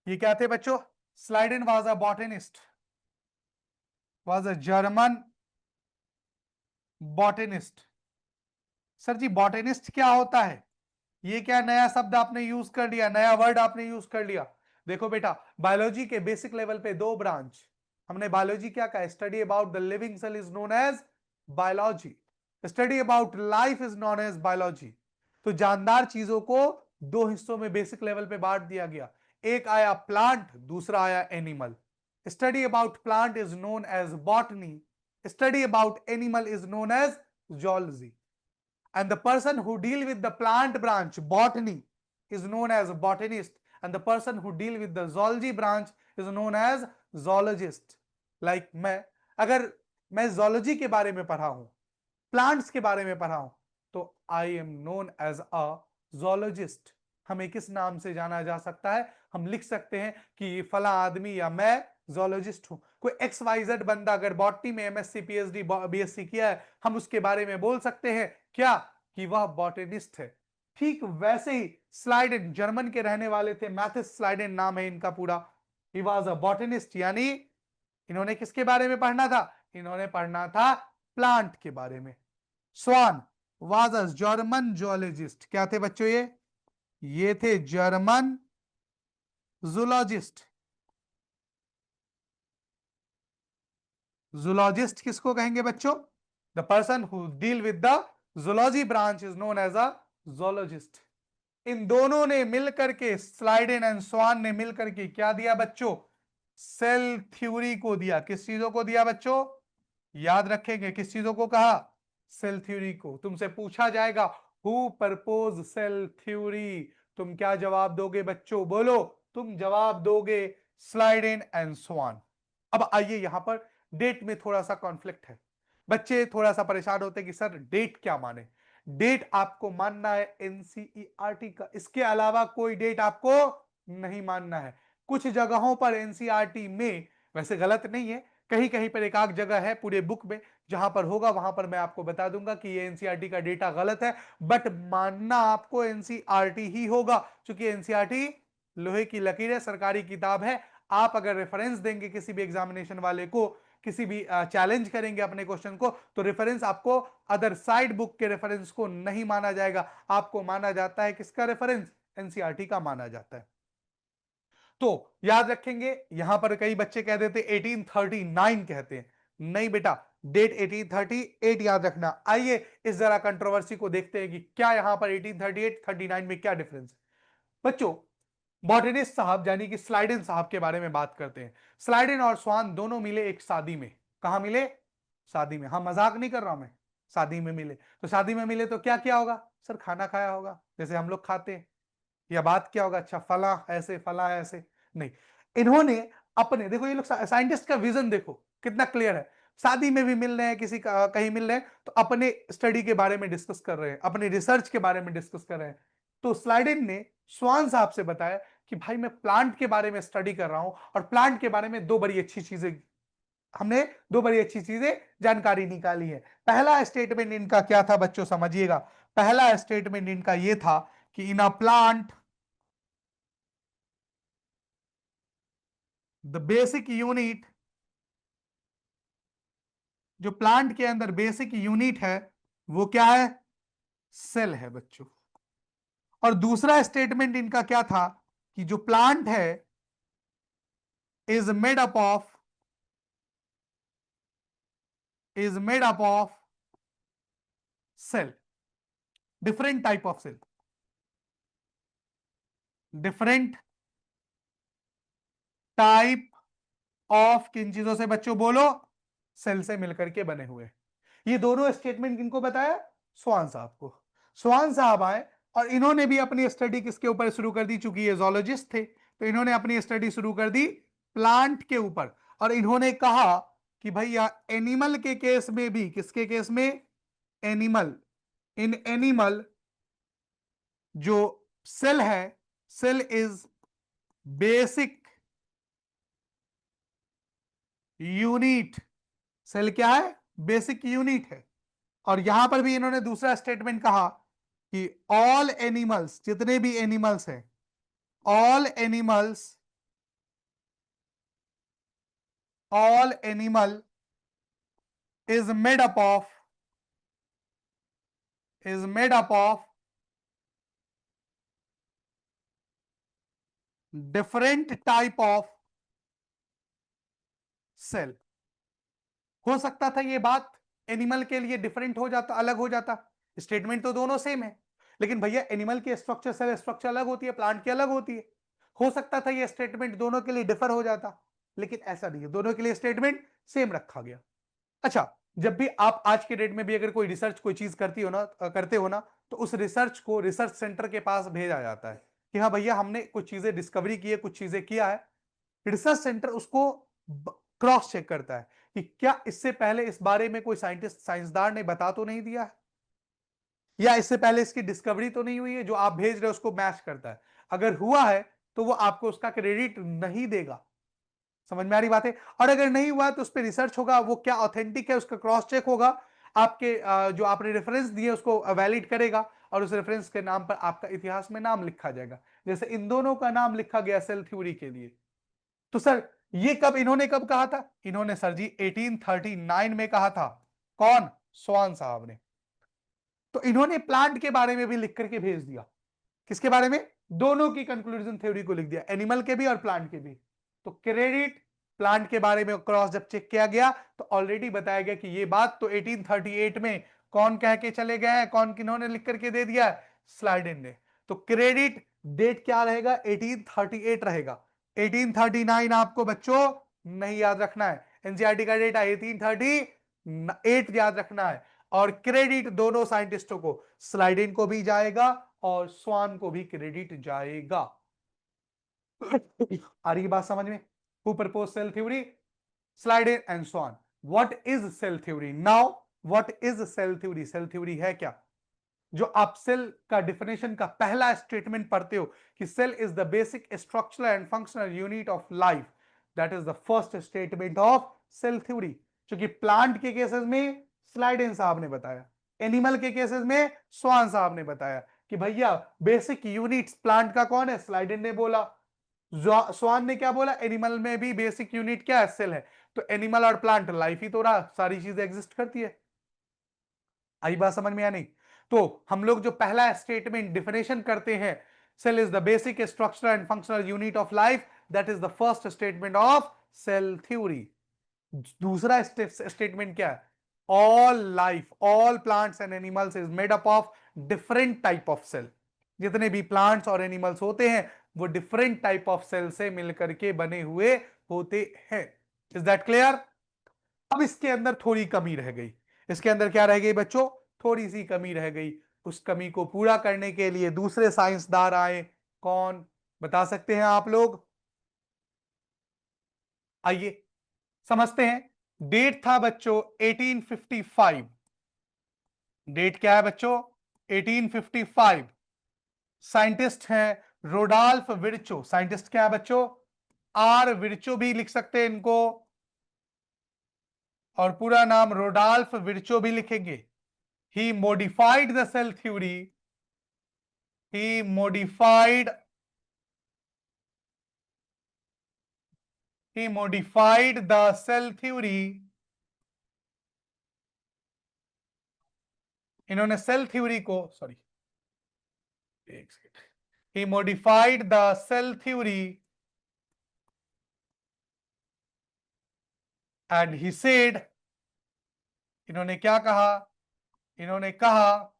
ये क्या थे बच्चों? Schleiden was a botanist, was a German botanist. Sir जी बॉटनिस्ट क्या होता है? ये क्या नया शब्द आपने यूज कर लिया, नया वर्ड आपने यूज कर लिया? देखो बेटा, बायोलॉजी के बेसिक लेवल पे दो ब्रांच, हमने बायोलॉजी क्या कहा? Study about the living cell is known as biology, study about life is known as biology. तो जानदार चीजों को दो हिस्सों में बेसिक लेवल पे बांट दिया गया। एक आया प्लांट, दूसरा आया animal. Study about plant is known as botany, study about animal is known as zoology. And the person who deal with the plant branch botany is known as botanist, and the person who deal with the zoology branch is known as zoologist. Like मैं zoology के बारे में पढ़ा हूं, plants के बारे में पढ़ा हूं, तो I am known as a zoologist. हमें किस नाम से जाना जा सकता है? हम लिख सकते हैं कि फला आदमी या मैं जोलॉजिस्ट हूं। कोई एक्स वाई जेड बंदा अगर बॉटनी में एमएससी पीएचडी बीएससी किया है, हम उसके बारे में बोल सकते हैं क्या? कि वह बॉटनिस्ट है। ठीक वैसे ही स्लाइडेन जर्मन के रहने वाले थे, मैथिस स्लाइडेन नाम है इनका पूरा। ही वाज अ बॉटनिस्ट, यानी इन्होंने किसके बारे में पढ़ना था? इन्होंने पढ़ना था प्लांट के बारे में। स्वान वाज अ जर्मन जोलॉजिस्ट। क्या थे बच्चों ये थे जर्मन जूलॉजिस्ट। जूलॉजिस्ट किसको कहेंगे बच्चों? The person who deal with the zoology branch is known as a zoologist. इन दोनों ने मिलकर के, स्लाइडेन एंड स्वान ने मिलकर के क्या दिया बच्चों? सेल थ्योरी को दिया। किस चीजों को दिया बच्चों? याद रखेंगे, किस चीजों को कहा? सेल थ्योरी को। तुमसे पूछा जाएगा हु प्रपोज सेल थ्योरी, तुम क्या जवाब दोगे बच्चों? बोलो। तुम जवाब दोगे स्लाइडेन एंड स्वान। अब आइए यहां पर डेट में थोड़ा सा कॉन्फ्लिक्ट है। बच्चे थोड़ा सा परेशान होते हैं कि सर डेट क्या माने? डेट आपको मानना है एनसीईआरटी का, इसके अलावा कोई डेट आपको नहीं मानना है। कुछ जगहों पर एनसीईआरटी में, वैसे गलत नहीं है, कहीं कहीं पर एक आध जगह है पूरे बुक में जहां पर होगा, वहां पर मैं आपको बता दूंगा कि ये एनसीईआरटी का डेटा गलत है, बट मानना आपको एनसीईआरटी ही होगा, क्योंकि एनसीईआरटी लोहे की लकीर है, सरकारी किताब है। आप अगर रेफरेंस देंगे किसी भी एग्जामिनेशन वाले को, किसी भी चैलेंज करेंगे अपने क्वेश्चन को, तो रेफरेंस आपको अदर साइड बुक के रेफरेंस को नहीं माना जाएगा, आपको माना जाता है किसका रेफरेंस? एनसीईआरटी का माना जाता है। तो याद रखेंगे, यहां पर कई बच्चे कह देते 1839 कहते हैं, नहीं बेटा, डेट 1838 याद रखना। आइए इस जरा कंट्रोवर्सी को देखते हैं कि क्या यहां पर 1838 39 में क्या डिफरेंस है। बच्चों बॉटनिस्ट साहब यानी कि स्लाइडेन साहब के बारे में बात करते हैं। स्लाइडेन और स्वान दोनों मिले एक शादी में। कहां मिले? शादी में। हाँ, मजाक नहीं कर रहा हूं मैं, शादी में मिले। तो शादी में मिले तो क्या किया होगा? सर खाना खाया होगा जैसे हम लोग खाते हैं। या बात क्या होगा? अच्छा फला ऐसे फला ऐसे। नहीं, इन्होंने अपने, देखो ये लोग साइंटिस्ट का विजन देखो कितना क्लियर है। शादी में भी मिल रहे हैं, किसी का कहीं मिल रहे हैं, तो अपने स्टडी के बारे में डिस्कस कर रहे हैं, अपने रिसर्च के बारे में डिस्कस कर रहे हैं। तो स्लाइडेन ने स्वान साहब से बताया कि भाई मैं प्लांट के बारे में स्टडी कर रहा हूं और प्लांट के बारे में हमने दो बड़ी अच्छी चीजें जानकारी निकाली है। पहला स्टेटमेंट इनका क्या था बच्चों, समझिएगा। पहला स्टेटमेंट इनका यह था कि in a plant the basic unit, जो प्लांट के अंदर बेसिक यूनिट है वो क्या है, सेल है बच्चों। और दूसरा स्टेटमेंट इनका क्या था कि जो प्लांट है is made up of cell, different type of cell, different type of किन चीजों से बच्चों बोलो, सेल से मिलकर के बने हुए। ये दोनों स्टेटमेंट किनको बताया, स्वान साहब को। स्वान साहब आए और इन्होंने भी अपनी स्टडी किसके ऊपर शुरू कर दी, चूंकि ये जोलॉजिस्ट थे तो इन्होंने अपनी स्टडी शुरू कर दी प्लांट के ऊपर। और इन्होंने कहा कि भैया एनिमल के केस में भी, किसके केस में, एनिमल, इन एनिमल जो सेल है, cell is basic unit, cell क्या है, बेसिक यूनिट है। और यहां पर भी इन्होंने दूसरा स्टेटमेंट कहा कि ऑल एनिमल्स, जितने भी एनिमल्स हैं, all animals, all animal is made up of, is made up of different type of cell. हो सकता था ये बात एनिमल के लिए डिफरेंट हो जाता, अलग हो जाता, स्टेटमेंट तो दोनों सेम है, लेकिन भैया एनिमल की स्ट्रक्चर, सेल स्ट्रक्चर अलग होती है, प्लांट की अलग होती है। हो सकता था ये स्टेटमेंट दोनों के लिए डिफर हो जाता, लेकिन ऐसा नहीं है, दोनों के लिए स्टेटमेंट सेम रखा गया। अच्छा, जब भी आप आज के डेट में भी अगर कोई रिसर्च, कोई चीज करते हो ना, तो उस रिसर्च को रिसर्च सेंटर के पास भेजा जाता है कि हाँ भैया हमने कुछ चीजें डिस्कवरी की है, कुछ चीजें किया है। रिसर्च सेंटर उसको क्रॉस चेक करता है कि क्या इससे पहले इस बारे में कोई साइंटिस्ट, साइंसदान ने बता तो नहीं दिया है, या इससे पहले इसकी डिस्कवरी तो नहीं हुई है, जो आप भेज रहे हो उसको मैच करता है। अगर हुआ है तो वो आपको उसका क्रेडिट नहीं देगा। समझ में आ रही बात है? और अगर नहीं हुआ तो उस पर रिसर्च होगा, वो क्या ऑथेंटिक है उसका क्रॉस चेक होगा, आपके जो आपने रेफरेंस दिए उसको वैलिड करेगा, और उस रेफरेंस के नाम पर आपका इतिहास में नाम लिखा जाएगा। जैसे इन दोनों का नाम लिखा गया सेल थ्योरी के लिए। तो सर ये कब, इन्होंने कब कहा था, इन्होंने सर जी 1839 में कहा था। कौन, स्वान साहब ने। तो इन्होंने प्लांट के बारे में भी लिख करके भेज दिया, किसके बारे में, दोनों की कंक्लूजन थ्योरी को लिख दिया, एनिमल के भी और प्लांट के भी। तो क्रेडिट प्लांट के बारे में क्रॉस जब चेक किया गया तो ऑलरेडी बताया गया कि ये बात तो 1838 में कौन कह के चले गए हैं, कौन किन्होंने लिख करके दे दिया, स्लाइडेन ने। तो क्रेडिट डेट क्या रहेगा, 1838 रहेगा। 1839 आपको बच्चों नहीं याद रखना है, एनसीईआरटी का डेटा 1838 याद रखना है। और क्रेडिट दोनों साइंटिस्टों को, स्लाइडेन को भी जाएगा और स्वान को भी क्रेडिट जाएगा। आ रही बात समझ में? Who propose cell theory, Schleiden and Schwann. What is cell theory now, what is cell theory, cell theory है क्या? जो आप सेल का डिफिनेशन का पहला स्टेटमेंट पढ़ते हो कि cell is the basic structural and functional unit of life, that is the first statement of cell theory. क्योंकि प्लांट के केसेस में स्लाइडेन साहब ने बताया, एनिमल के केसेस में स्वान साहब ने बताया कि भैया बेसिक यूनिट्स प्लांट का कौन है, स्लाइडेन ने बोला। स्वान ने क्या बोला, एनिमल में भी बेसिक यूनिट क्या है, सेल है। तो एनिमल और प्लांट लाइफ ही तो रहा, सारी चीजें एग्जिस्ट करती है। आई बात समझ में या नहीं? तो हम लोग जो पहला स्टेटमेंट डिफिनेशन करते हैं, cell is the basic structure and functional unit of life, that is the first statement of cell theory. दूसरा स्टेटमेंट क्या है, all life, all plants and animals is made up of different type of cell. जितने भी plants और animals होते हैं वो different type of cell से मिलकर के बने हुए होते हैं। Is that clear? अब इसके अंदर थोड़ी कमी रह गई, इसके अंदर क्या रह गई बच्चों, थोड़ी सी कमी रह गई। उस कमी को पूरा करने के लिए दूसरे साइंसदान आए, कौन, बता सकते हैं आप लोग? आइए समझते हैं। डेट था बच्चों 1855। डेट क्या है बच्चों? 1855। साइंटिस्ट हैं रोडाल्फ विर्चो। साइंटिस्ट क्या है बच्चों? आर विर्चो भी लिख सकते हैं इनको, और पूरा नाम रोडाल्फ विर्चो भी लिखेंगे। He modified the cell theory. He modified he modified the cell theory। इन्होंने सेल थ्योरी को, सॉरी एक second, he modified the cell theory and he said, इन्होंने क्या कहा? इन्होंने कहा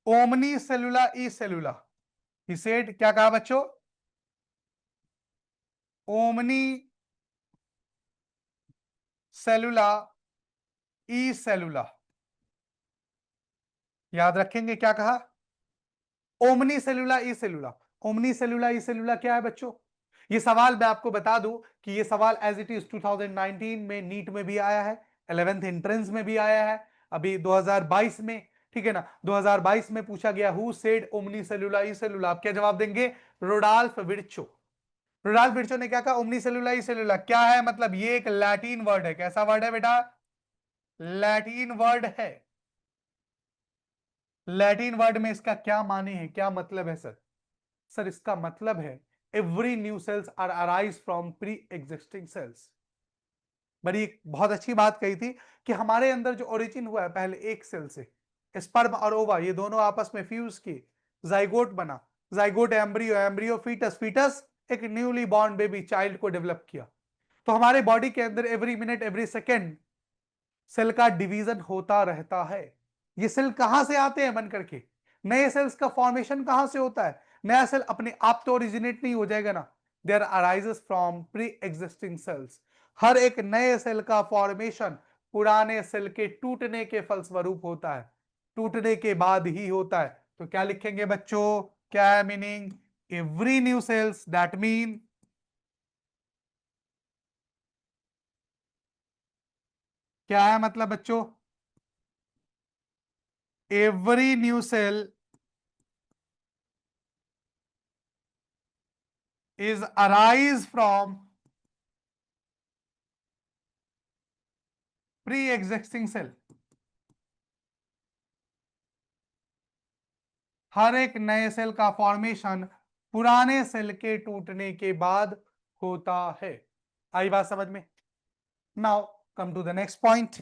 ओमनी सेलुला ई सेलुला। he said क्या कहा बच्चों? ओमनी सेलुला ई सेलुला। याद रखेंगे क्या कहा? ओमनी सेलुला ई सेलुला। ओमनी सेलुला ई सेलुला क्या है बच्चों? ये सवाल मैं आपको बता दूं कि ये सवाल एज इट इज 2019 में नीट में भी आया है, 11th एंट्रेंस में भी आया है, अभी 2022 में, ठीक है ना, 2022 में पूछा गया हु सेड ओमनी सेलुला ई सेलुला। आप क्या जवाब देंगे? रोडाल्फ विर्चो। रोडाल्फ विर्चो ने क्या कहा? ओमनी सेलुला ई सेलुला क्या है? मतलब ये एक लैटिन वर्ड है। कैसा वर्ड है बेटा? लैटिन वर्ड है। लैटिन वर्ड में इसका क्या माने है, क्या मतलब है सर? सर इसका मतलब है every new cells are arise from pre existing cells. बड़ी बहुत अच्छी बात कही थी कि हमारे अंदर जो ओरिजिन हुआ है पहले एक सेल से, स्पर्म और ओवा ये दोनों आपस में फ्यूज किए, जाइगोट बना, zygote embryo, embryo foetus, foetus एक न्यूली बॉर्न बेबी चाइल्ड को डेवलप किया। तो हमारे बॉडी के अंदर every minute every second cell का डिवीजन होता रहता है। ये सेल कहां से आते हैं बन करके? नए सेल्स का फॉर्मेशन कहां से होता है? नया सेल अपने आप तो ओरिजिनेट नहीं हो जाएगा ना, there arises from pre existing cells. हर एक नए सेल का फॉर्मेशन पुराने सेल के टूटने के फलस्वरूप होता है, टूटने के बाद ही होता है। तो क्या लिखेंगे बच्चों? क्या है meaning? Every new cells, that mean क्या है मतलब बच्चों? Every new cell is arise from pre-existing cell। हर एक नए सेल का फॉर्मेशन पुराने सेल के टूटने के बाद होता है। आई बात समझ में? Now come to the next point.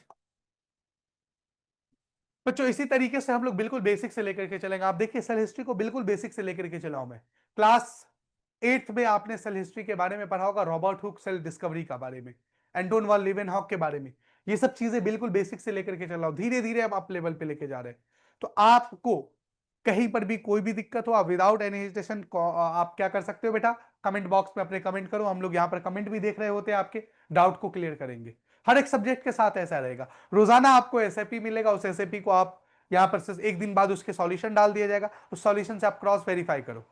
बच्चों इसी तरीके से हम लोग बिल्कुल बेसिक से लेकर के चलेंगे। आप देखिए सेल हिस्ट्री को बिल्कुल बेसिक से लेकर के चलाऊं मैं। क्लास 8th में आपने सेल हिस्ट्री के बारे में पढ़ा होगा, रॉबर्ट हुक सेल डिस्कवरी का बारे में, एंटोन वान लीवेनहॉक के बारे में। ये सब चीजें बिल्कुल बेसिक से लेकर के चलाओ, धीरे धीरे हम अप लेवल पे लेके जा रहे हैं। तो आपको कहीं पर भी कोई भी दिक्कत हो, आप विदाउट एनी हेजिटेशन आप क्या कर सकते हो बेटा? कमेंट बॉक्स में अपने कमेंट करो। हम लोग यहाँ पर कमेंट भी देख रहे होते हैं, आपके डाउट को क्लियर करेंगे। हर एक सब्जेक्ट के साथ ऐसा रहेगा। रोजाना आपको एसएपी मिलेगा, उस एसएपी को आप यहाँ पर से एक दिन बाद उसके सॉल्यूशन डाल दिया जाएगा, उस सॉल्यूशन से आप क्रॉस वेरीफाई करो।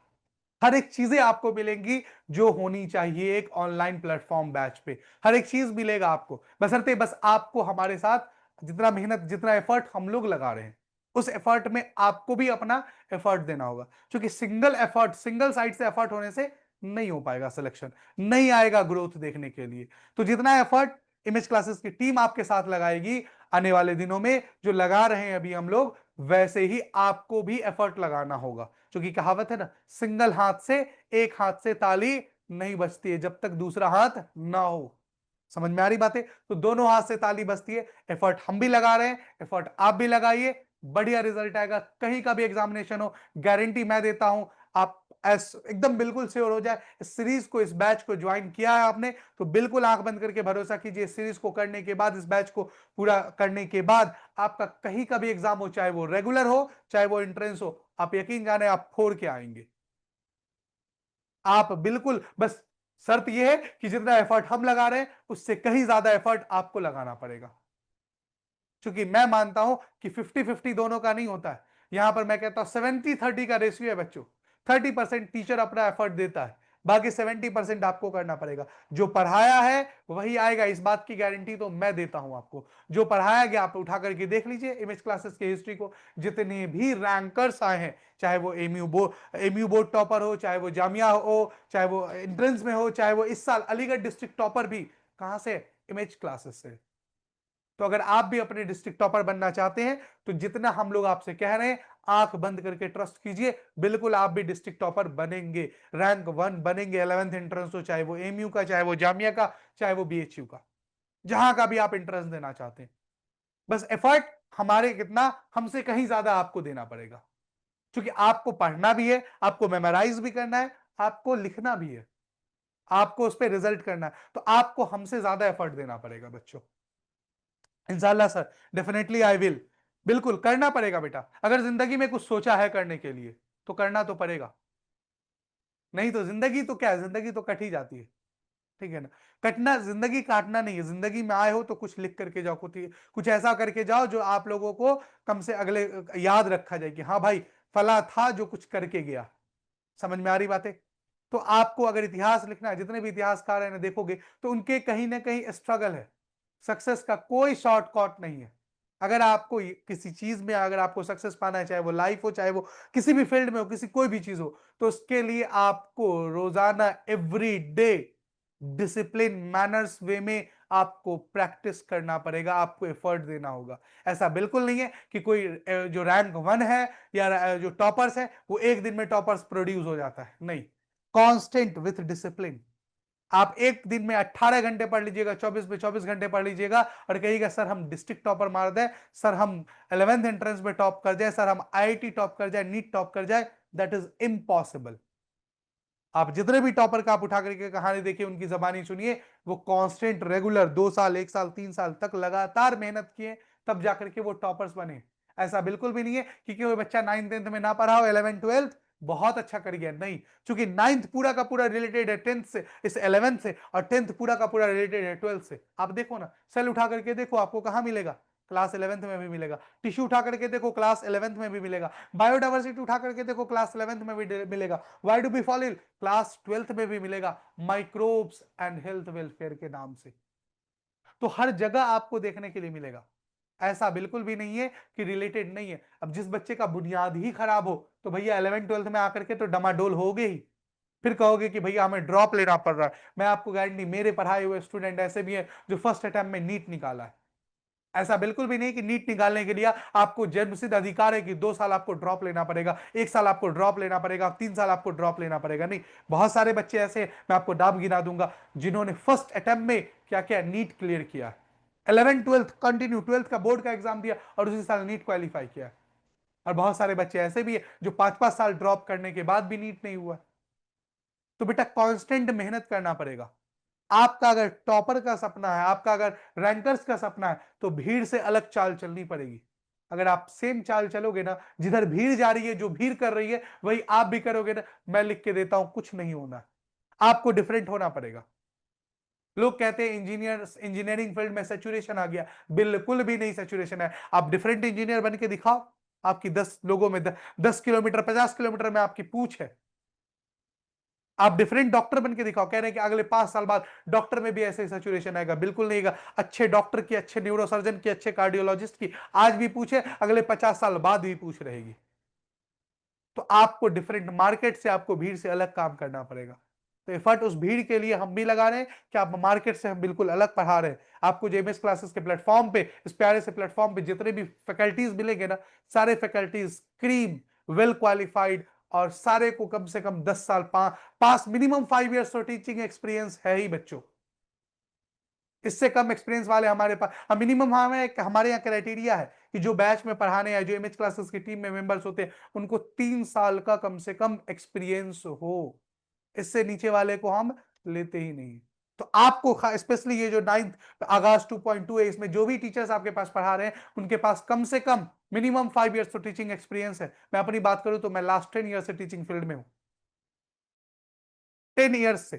हर एक चीजें आपको मिलेंगी जो होनी चाहिए एक ऑनलाइन प्लेटफॉर्म बैच पे। हर एक चीज मिलेगा आपको, बशर्ते बस आपको हमारे साथ जितना मेहनत, जितना एफर्ट हम लोग लगा रहे हैं, उस एफर्ट में आपको भी अपना एफर्ट देना होगा। क्योंकि सिंगल एफर्ट, सिंगल साइड से एफर्ट होने से नहीं हो पाएगा सिलेक्शन, नहीं आएगा ग्रोथ देखने के लिए। तो जितना एफर्ट इमेज क्लासेस की टीम आपके साथ लगाएगी आने वाले दिनों में, जो लगा रहे हैं अभी हम लोग, वैसे ही आपको भी एफर्ट लगाना होगा। क्योंकि कहावत है ना, सिंगल हाथ से, एक हाथ से ताली नहीं बजती है जब तक दूसरा हाथ ना हो। समझ में आ रही बातें? तो दोनों हाथ से ताली बजती है। एफर्ट हम भी लगा रहे हैं, एफर्ट आप भी लगाइए, बढ़िया रिजल्ट आएगा। कहीं का भी एग्जामिनेशन हो, गारंटी मैं देता हूं, आप एकदम बिल्कुल श्योर हो जाए। इस सीरीज को, इस बैच को ज्वाइन किया है आपने तो बिल्कुल आंख बंद करके भरोसा कीजिए, इस सीरीज को करने के बाद, इस बैच को पूरा करने के बाद आपका कहीं का भी एग्जाम हो, चाहे वो रेगुलर हो चाहे वो एंट्रेंस हो, आप यकीन जाने आप फोड़ के आएंगे। आप बिल्कुल बस, शर्त यह है कि जितना एफर्ट हम लगा रहे हैं उससे कहीं ज्यादा एफर्ट आपको लगाना पड़ेगा। क्योंकि मैं मानता हूं कि 50-50 दोनों का नहीं होता है। यहां पर मैं कहता हूं 70-30 का रेशियो है बच्चों। 30% टीचर अपना एफर्ट देता है, बाकी 70% आपको करना पड़ेगा। जो पढ़ाया है वही आएगा, इस बात की गारंटी तो मैं देता हूं आपको। जो पढ़ाया गया आप उठा करके देख लीजिए इमेज क्लासेस की हिस्ट्री को, जितने भी रैंकर्स आए हैं, चाहे वो एमयू बोर्ड टॉपर हो, चाहे वो जामिया हो, चाहे वो एंट्रेंस में हो, चाहे वो इस साल अलीगढ़ डिस्ट्रिक्ट टॉपर भी कहां से, इमेज क्लासेस से। तो अगर आप भी अपने डिस्ट्रिक्ट टॉपर बनना चाहते हैं तो जितना हम लोग आपसे कह रहे हैं, आंख बंद करके ट्रस्ट कीजिए, बिल्कुल आप भी डिस्ट्रिक्ट टॉपर बनेंगे, रैंक 1 बनेंगे। 11th एंट्रेंस हो, चाहे वो एमयू का, चाहे वो जामिया का, चाहे वो बीएचयू का, जहां का भी आप एंट्रेंस देना चाहते हैं। बस एफर्ट हमारे कितना, हमसे कहीं ज्यादा आपको देना पड़ेगा, क्योंकि आपको पढ़ना भी है, आपको मेमोराइज भी करना है, आपको लिखना भी है, आपको उस पर रिजल्ट करना है, तो आपको हमसे ज्यादा एफर्ट देना पड़ेगा बच्चों। इंशाल्लाह सर, डेफिनेटली आई विल। बिल्कुल करना पड़ेगा बेटा, अगर जिंदगी में कुछ सोचा है करने के लिए तो करना तो पड़ेगा, नहीं तो जिंदगी तो क्या है, जिंदगी तो कट ही जाती है, ठीक है ना। कटना, जिंदगी काटना नहीं है, जिंदगी में आए हो तो कुछ लिख करके जाओ, कुछ ऐसा करके जाओ जो आप लोगों को कम से अगले याद रखा जाए कि हाँ भाई फला था जो कुछ करके गया। समझ में आ रही बातें। तो आपको अगर इतिहास लिखना है, जितने भी इतिहासकार हैं देखोगे तो उनके कहीं ना कहीं स्ट्रगल है, सक्सेस का कोई शॉर्टकट नहीं है। अगर आपको किसी चीज में अगर आपको सक्सेस पाना है, चाहे वो लाइफ हो, चाहे वो किसी भी फील्ड में हो, किसी कोई भी चीज हो, तो उसके लिए आपको रोजाना एवरी डे डिसिप्लिन मैनर्स वे में आपको प्रैक्टिस करना पड़ेगा, आपको एफर्ट देना होगा। ऐसा बिल्कुल नहीं है कि कोई जो रैंक 1 है या जो टॉपर्स है वो एक दिन में टॉपर्स प्रोड्यूस हो जाता है, नहीं। Constant with discipline. आप एक दिन में 18 घंटे पढ़ लीजिएगा, 24 में 24 घंटे पढ़ लीजिएगा और कहिएगा सर हम डिस्ट्रिक्ट टॉपर मार दें, सर हम 11th एंट्रेंस में टॉप कर जाए, सर हम आईआईटी टॉप कर जाए, नीट टॉप कर जाए, दैट इज इम्पॉसिबल। आप जितने भी टॉपर का आप उठा करके कहानी देखिए, उनकी जबानी सुनिए, वो कांस्टेंट रेगुलर 2 साल 1 साल 3 साल तक लगातार मेहनत किए, तब जाकर के वो टॉपर्स बने। ऐसा बिल्कुल भी नहीं है कि कोई बच्चा 9th 10th में ना पढ़ा हो, 11th 12th बहुत अच्छा कर गया, नहीं। क्योंकि 9th पूरा का पूरा रिलेटेड है 10th से, इस 11th से, और 10th पूरा का पूरा रिलेटेड है 12th से। आप देखो ना, सेल उठा करके देखो, आपको कहां मिलेगा, क्लास 11th में भी मिलेगा। टिश्यू उठा करके देखो, क्लास 11th में भी मिलेगा। बायोडाइवर्सिटी उठा करके देखो, क्लास 11th में भी मिलेगा। Why do we fall ill, class 12th में भी मिलेगा, माइक्रोब्स एंड हेल्थ वेलफेयर के नाम से। तो हर जगह आपको देखने के लिए मिलेगा, ऐसा बिल्कुल भी नहीं है कि रिलेटेड नहीं है। अब जिस बच्चे का बुनियाद ही खराब हो तो भैया 11th 12th में आकर के तो डमाडोल हो गए ही, फिर कहोगे कि भैया हमें ड्रॉप लेना पड़ रहा है। मैं आपको गारंटी, मेरे पढ़ाए हुए स्टूडेंट ऐसे भी हैं जो फर्स्ट अटेम्प्ट में नीट निकाला है। ऐसा बिल्कुल भी नहीं कि नीट निकालने के लिए आपको जन्मसिद्ध अधिकार है कि 2 साल आपको ड्रॉप लेना पड़ेगा, 1 साल आपको ड्रॉप लेना पड़ेगा, 3 साल आपको ड्रॉप लेना पड़ेगा, नहीं। बहुत सारे बच्चे ऐसे, मैं आपको नाम गिना दूंगा, जिन्होंने फर्स्ट अटेम्प्ट में क्या क्या नीट क्लियर किया, 11th 12th कंटिन्यू, 12th का बोर्ड का एग्जाम दिया और उसी साल नीट क्वालिफाई किया। और बहुत सारे बच्चे ऐसे भी है जो 5 5 साल ड्रॉप करने के बाद भी नीट नहीं हुआ। तो बेटा कांस्टेंट मेहनत करना पड़ेगा। आपका अगर टॉपर का सपना है, आपका अगर रैंकर्स का सपना है, तो भीड़ से अलग चाल चलनी पड़ेगी। अगर आप सेम चाल चलोगे ना, जिधर भीड़ जा रही है, जो भीड़ कर रही है वही आप भी करोगे ना, मैं लिख के देता हूं कुछ नहीं होना। आपको डिफरेंट होना पड़ेगा। लोग कहते हैं इंजीनियरिंग फील्ड में सैचुरेशन आ गया, बिल्कुल भी नहीं सैचुरेशन है। आप डिफरेंट इंजीनियर बन के दिखाओ, आपकी 10 लोगों में 10 किलोमीटर 50 किलोमीटर में आपकी पूछ है। आप डिफरेंट डॉक्टर बन के दिखाओ, कह रहे हैं कि अगले 5 साल बाद डॉक्टर में भी ऐसे सैचुरेशन आएगा, बिल्कुल नहीं आएगा। अच्छे डॉक्टर की, अच्छे न्यूरोसर्जन की, अच्छे कार्डियोलॉजिस्ट की आज भी पूछे, अगले 50 साल बाद भी पूछ रहेगी। तो आपको डिफरेंट मार्केट से, आपको भीड़ से अलग काम करना पड़ेगा। तो एफर्ट उस भीड़ के लिए हम भी लगा रहे हैं कि आप मार्केट से हम बिल्कुल अलग पढ़ा रहे हैं। आपको जेएमएस क्लासेस के प्लेटफॉर्म पे, इस प्यारे से प्लेटफॉर्म पे जितने भी फैकल्टीज मिलेंगे ना, सारे फैकल्टीज क्रीम, वेल क्वालिफाइड, और सारे को कम से कम 10 साल पास, मिनिमम 5 इयर्स तो टीचिंग एक्सपीरियंस है ही बच्चों। इससे कम एक्सपीरियंस वाले हमारे पास मिनिमम, हमारे यहाँ क्राइटेरिया है कि जो बैच में पढ़ाने या जो इमेज क्लासेस की टीम में मेंबर्स होते हैं उनको 3 साल का कम से कम एक्सपीरियंस हो। इससे नीचे वाले को हम लेते ही नहीं। तो आपको स्पेशली ये जो 9th आगाज 2.2 है, इसमें जो भी टीचर्स आपके पास पढ़ा रहे हैं उनके पास कम से कम मिनिमम 5 इयर्स तो टीचिंग एक्सपीरियंस है। मैं अपनी बात करूं तो मैं लास्ट 10 ईयर से टीचिंग फील्ड में हूं, 10 ईयर्स से।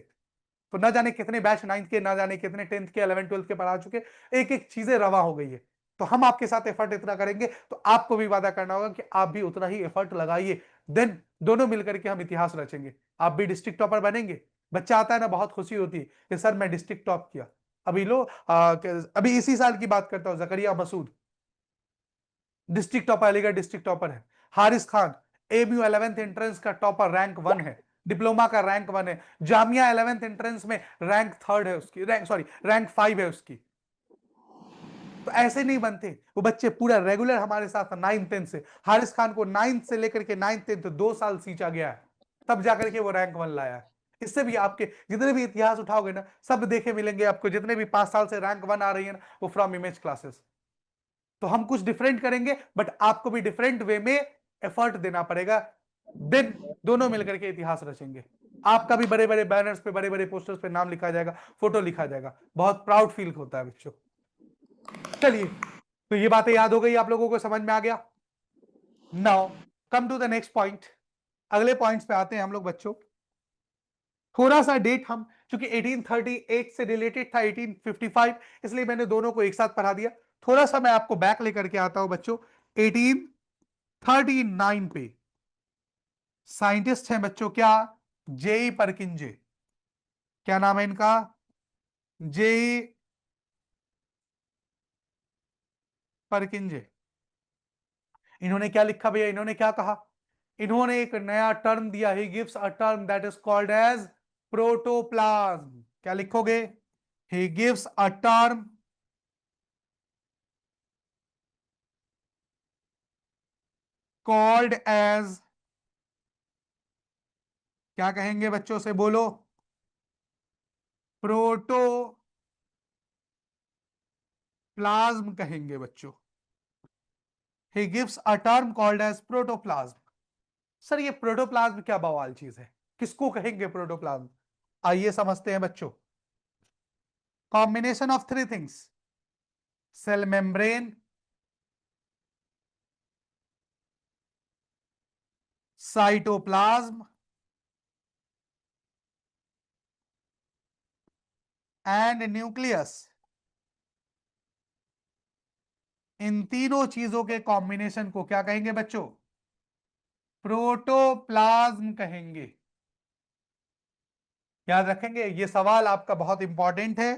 तो ना जाने कितने बैच 9th के, ना जाने कितने 10th के, 11th 12th के पढ़ा चुके, एक एक चीजें रवा हो गई है। तो हम आपके साथ एफर्ट इतना करेंगे तो आपको भी वादा करना होगा कि आप भी उतना ही एफर्ट लगाइए, देन दोनों मिलकर के हम इतिहास रचेंगे। आप भी डिस्ट्रिक्ट टॉपर बनेंगे। बच्चा आता है ना, बहुत खुशी होती है कि सर मैं डिस्ट्रिक्ट टॉप किया। अभी लो अभी इसी साल की बात करता हूं, Zakariya Masood district topper, Aligarh district topper है। Haris Khan AMU 11th entrance का टॉपर, रैंक 1 है, डिप्लोमा का रैंक 1 है, जामिया 11th एंट्रेंस में रैंक 3 है उसकी, रैंक 5 है उसकी। तो ऐसे नहीं बनते वो बच्चे, पूरा रेगुलर हमारे साथ 9th 10th से। हारिस खान को 9th से लेकर के 9th 10th 2 साल सींचा गया है, तब जाकर के वो रैंक 1 लाया है। इससे भी आपके जितने भी इतिहास उठाओगे ना, सब देखे मिलेंगे आपको, जितने भी 5 साल से रैंक 1 आ रही है ना, वो फ्रॉम इमेज क्लासेस। तो हम कुछ डिफरेंट करेंगे, बट आपको भी डिफरेंट वे में एफर्ट देना पड़ेगा। देन दोनों मिलकर के इतिहास रचेंगे। आपका भी बड़े बड़े बैनर्स पे, बड़े बड़े पोस्टर्स पे नाम लिखा जाएगा, फोटो लिखा जाएगा, बहुत प्राउड फील होता है बच्चों। चलिए, तो ये बातें याद हो गई, आप लोगों को समझ में आ गया। Now come to the next point. अगले पॉइंट्स पे आते हैं हम लोग बच्चों। थोड़ा सा डेट हम, चूंकि 1838 से रिलेटेड था 1855, इसलिए मैंने दोनों को एक साथ पढ़ा दिया। थोड़ा सा मैं आपको बैक लेकर के आता हूं बच्चों। 1839 पे साइंटिस्ट हैं बच्चों, क्या? J E Purkinje. क्या नाम है इनका? J E Purkinje. इन्होंने क्या लिखा भैया, इन्होंने क्या कहा? इन्होंने एक नया टर्म दिया, he gives a term that is called as protoplasm. क्या लिखोगे? He gives a term called as, क्या कहेंगे बच्चों से बोलो? प्रोटोप्लाज्म कहेंगे बच्चों। He gives a term called as protoplasm. Sir ये प्रोटोप्लाज्म क्या बवाल चीज है, किसको कहेंगे प्रोटोप्लाज्म? आइए समझते हैं बच्चों। Combination of 3 things, cell membrane, cytoplasm and nucleus. इन तीनों चीजों के कॉम्बिनेशन को क्या कहेंगे बच्चों? प्रोटोप्लाज्म कहेंगे। याद रखेंगे, ये सवाल आपका बहुत इंपॉर्टेंट है,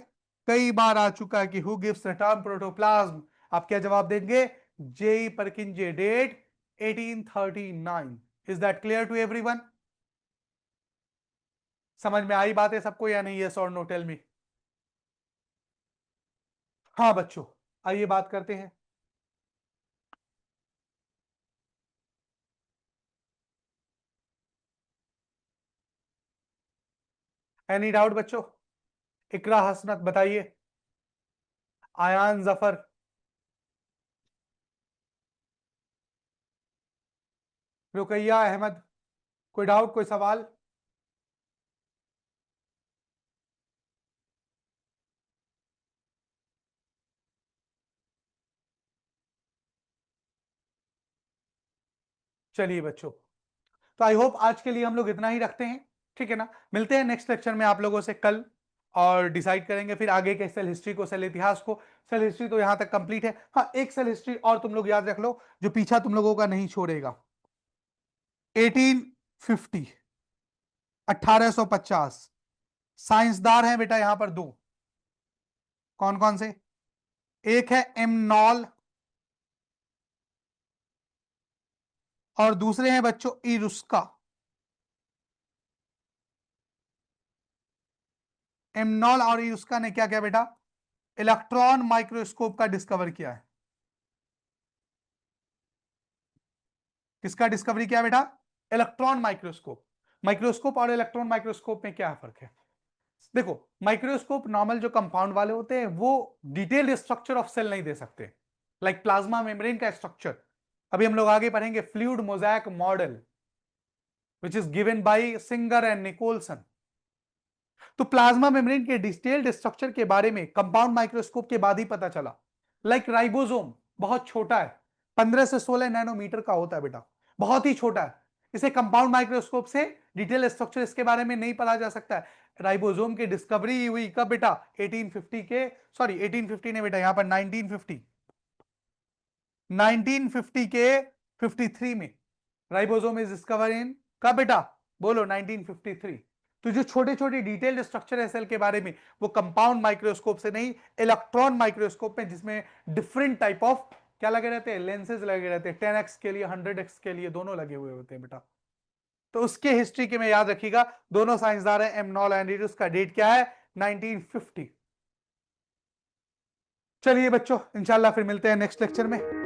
कई बार आ चुका है कि who gives the term protoplasm. आप क्या जवाब देंगे? J E Purkinje, date 1839। Is that clear to everyone? समझ में आई बात है सबको या नहीं? यस और नो, टेल मी। हाँ बच्चों, आइए बात करते हैं। एनी डाउट बच्चों? इकरा हसनत बताइए। आयान जफर, रुकैया अहमद, कोई डाउट, कोई सवाल? चलिए बच्चों, तो आई होप आज के लिए हम लोग इतना ही रखते हैं, ठीक है ना? मिलते हैं नेक्स्ट लेक्चर में आप लोगों से कल, और डिसाइड करेंगे फिर आगे के सेल हिस्ट्री को, सेल इतिहास को। सेल हिस्ट्री तो यहां तक कंप्लीट है। हाँ, एक सेल हिस्ट्री और तुम लोग याद रख लो, जो पीछा तुम लोगों का नहीं छोड़ेगा। 1850, 1850 साइंसदान है बेटा यहां पर दो। कौन कौन से? एक है एमनॉल, और दूसरे हैं बच्चों इरुस्का। एमनॉल और इरुस्का ने क्या किया बेटा? इलेक्ट्रॉन माइक्रोस्कोप का डिस्कवर किया है। किसका डिस्कवरी किया बेटा? Electron microscope. माइक्रोस्कोप और इलेक्ट्रॉन माइक्रोस्कोप में क्या फर्क है? देखो, माइक्रोस्कोप नॉर्मल जो कंपाउंड वाले होते हैं वो डिटेल्ड स्ट्रक्चर ऑफ सेल नहीं दे सकते, लाइक प्लाज्मा मेम्ब्रेन का स्ट्रक्चर। अभी हम लोग आगे पढ़ेंगे fluid mosaic model, which is given by Singer and Nicolson. तो प्लाज्मा मेम्ब्रेन के डिटेल्ड स्ट्रक्चर के बारे में कंपाउंड माइक्रोस्कोप के बाद ही पता चला। लाइक राइबोसोम बहुत छोटा है, 15 से 16 नैनोमीटर का होता है बेटा, बहुत ही छोटा है। इसे कंपाउंड माइक्रोस्कोप से डिटेल स्ट्रक्चर इसके बारे में नहीं पढ़ा जा सकता है। राइबोसोम की डिस्कवरी हुई कब बेटा? 1850 के, सॉरी 1850 ने बेटा, यहां पर 1950, 1950 के 53 में राइबोसोम इज डिस्कवर इन कब बेटा? बोलो 1953। तो जो छोटे छोटे डिटेल्ड स्ट्रक्चर है सेल के बारे में, वो कंपाउंड माइक्रोस्कोप से नहीं, इलेक्ट्रॉन माइक्रोस्कोप में, जिसमें डिफरेंट टाइप ऑफ क्या लगे रहते हैं, लेंसेज लगे रहते हैं, 10x के लिए 100x के लिए दोनों लगे हुए होते हैं बेटा। तो उसके हिस्ट्री के में याद रखिएगा, दोनों साइंसदान है एमनॉल एंड उसका डेट क्या है? 1950। चलिए बच्चों, इंशाल्लाह फिर मिलते हैं नेक्स्ट लेक्चर में।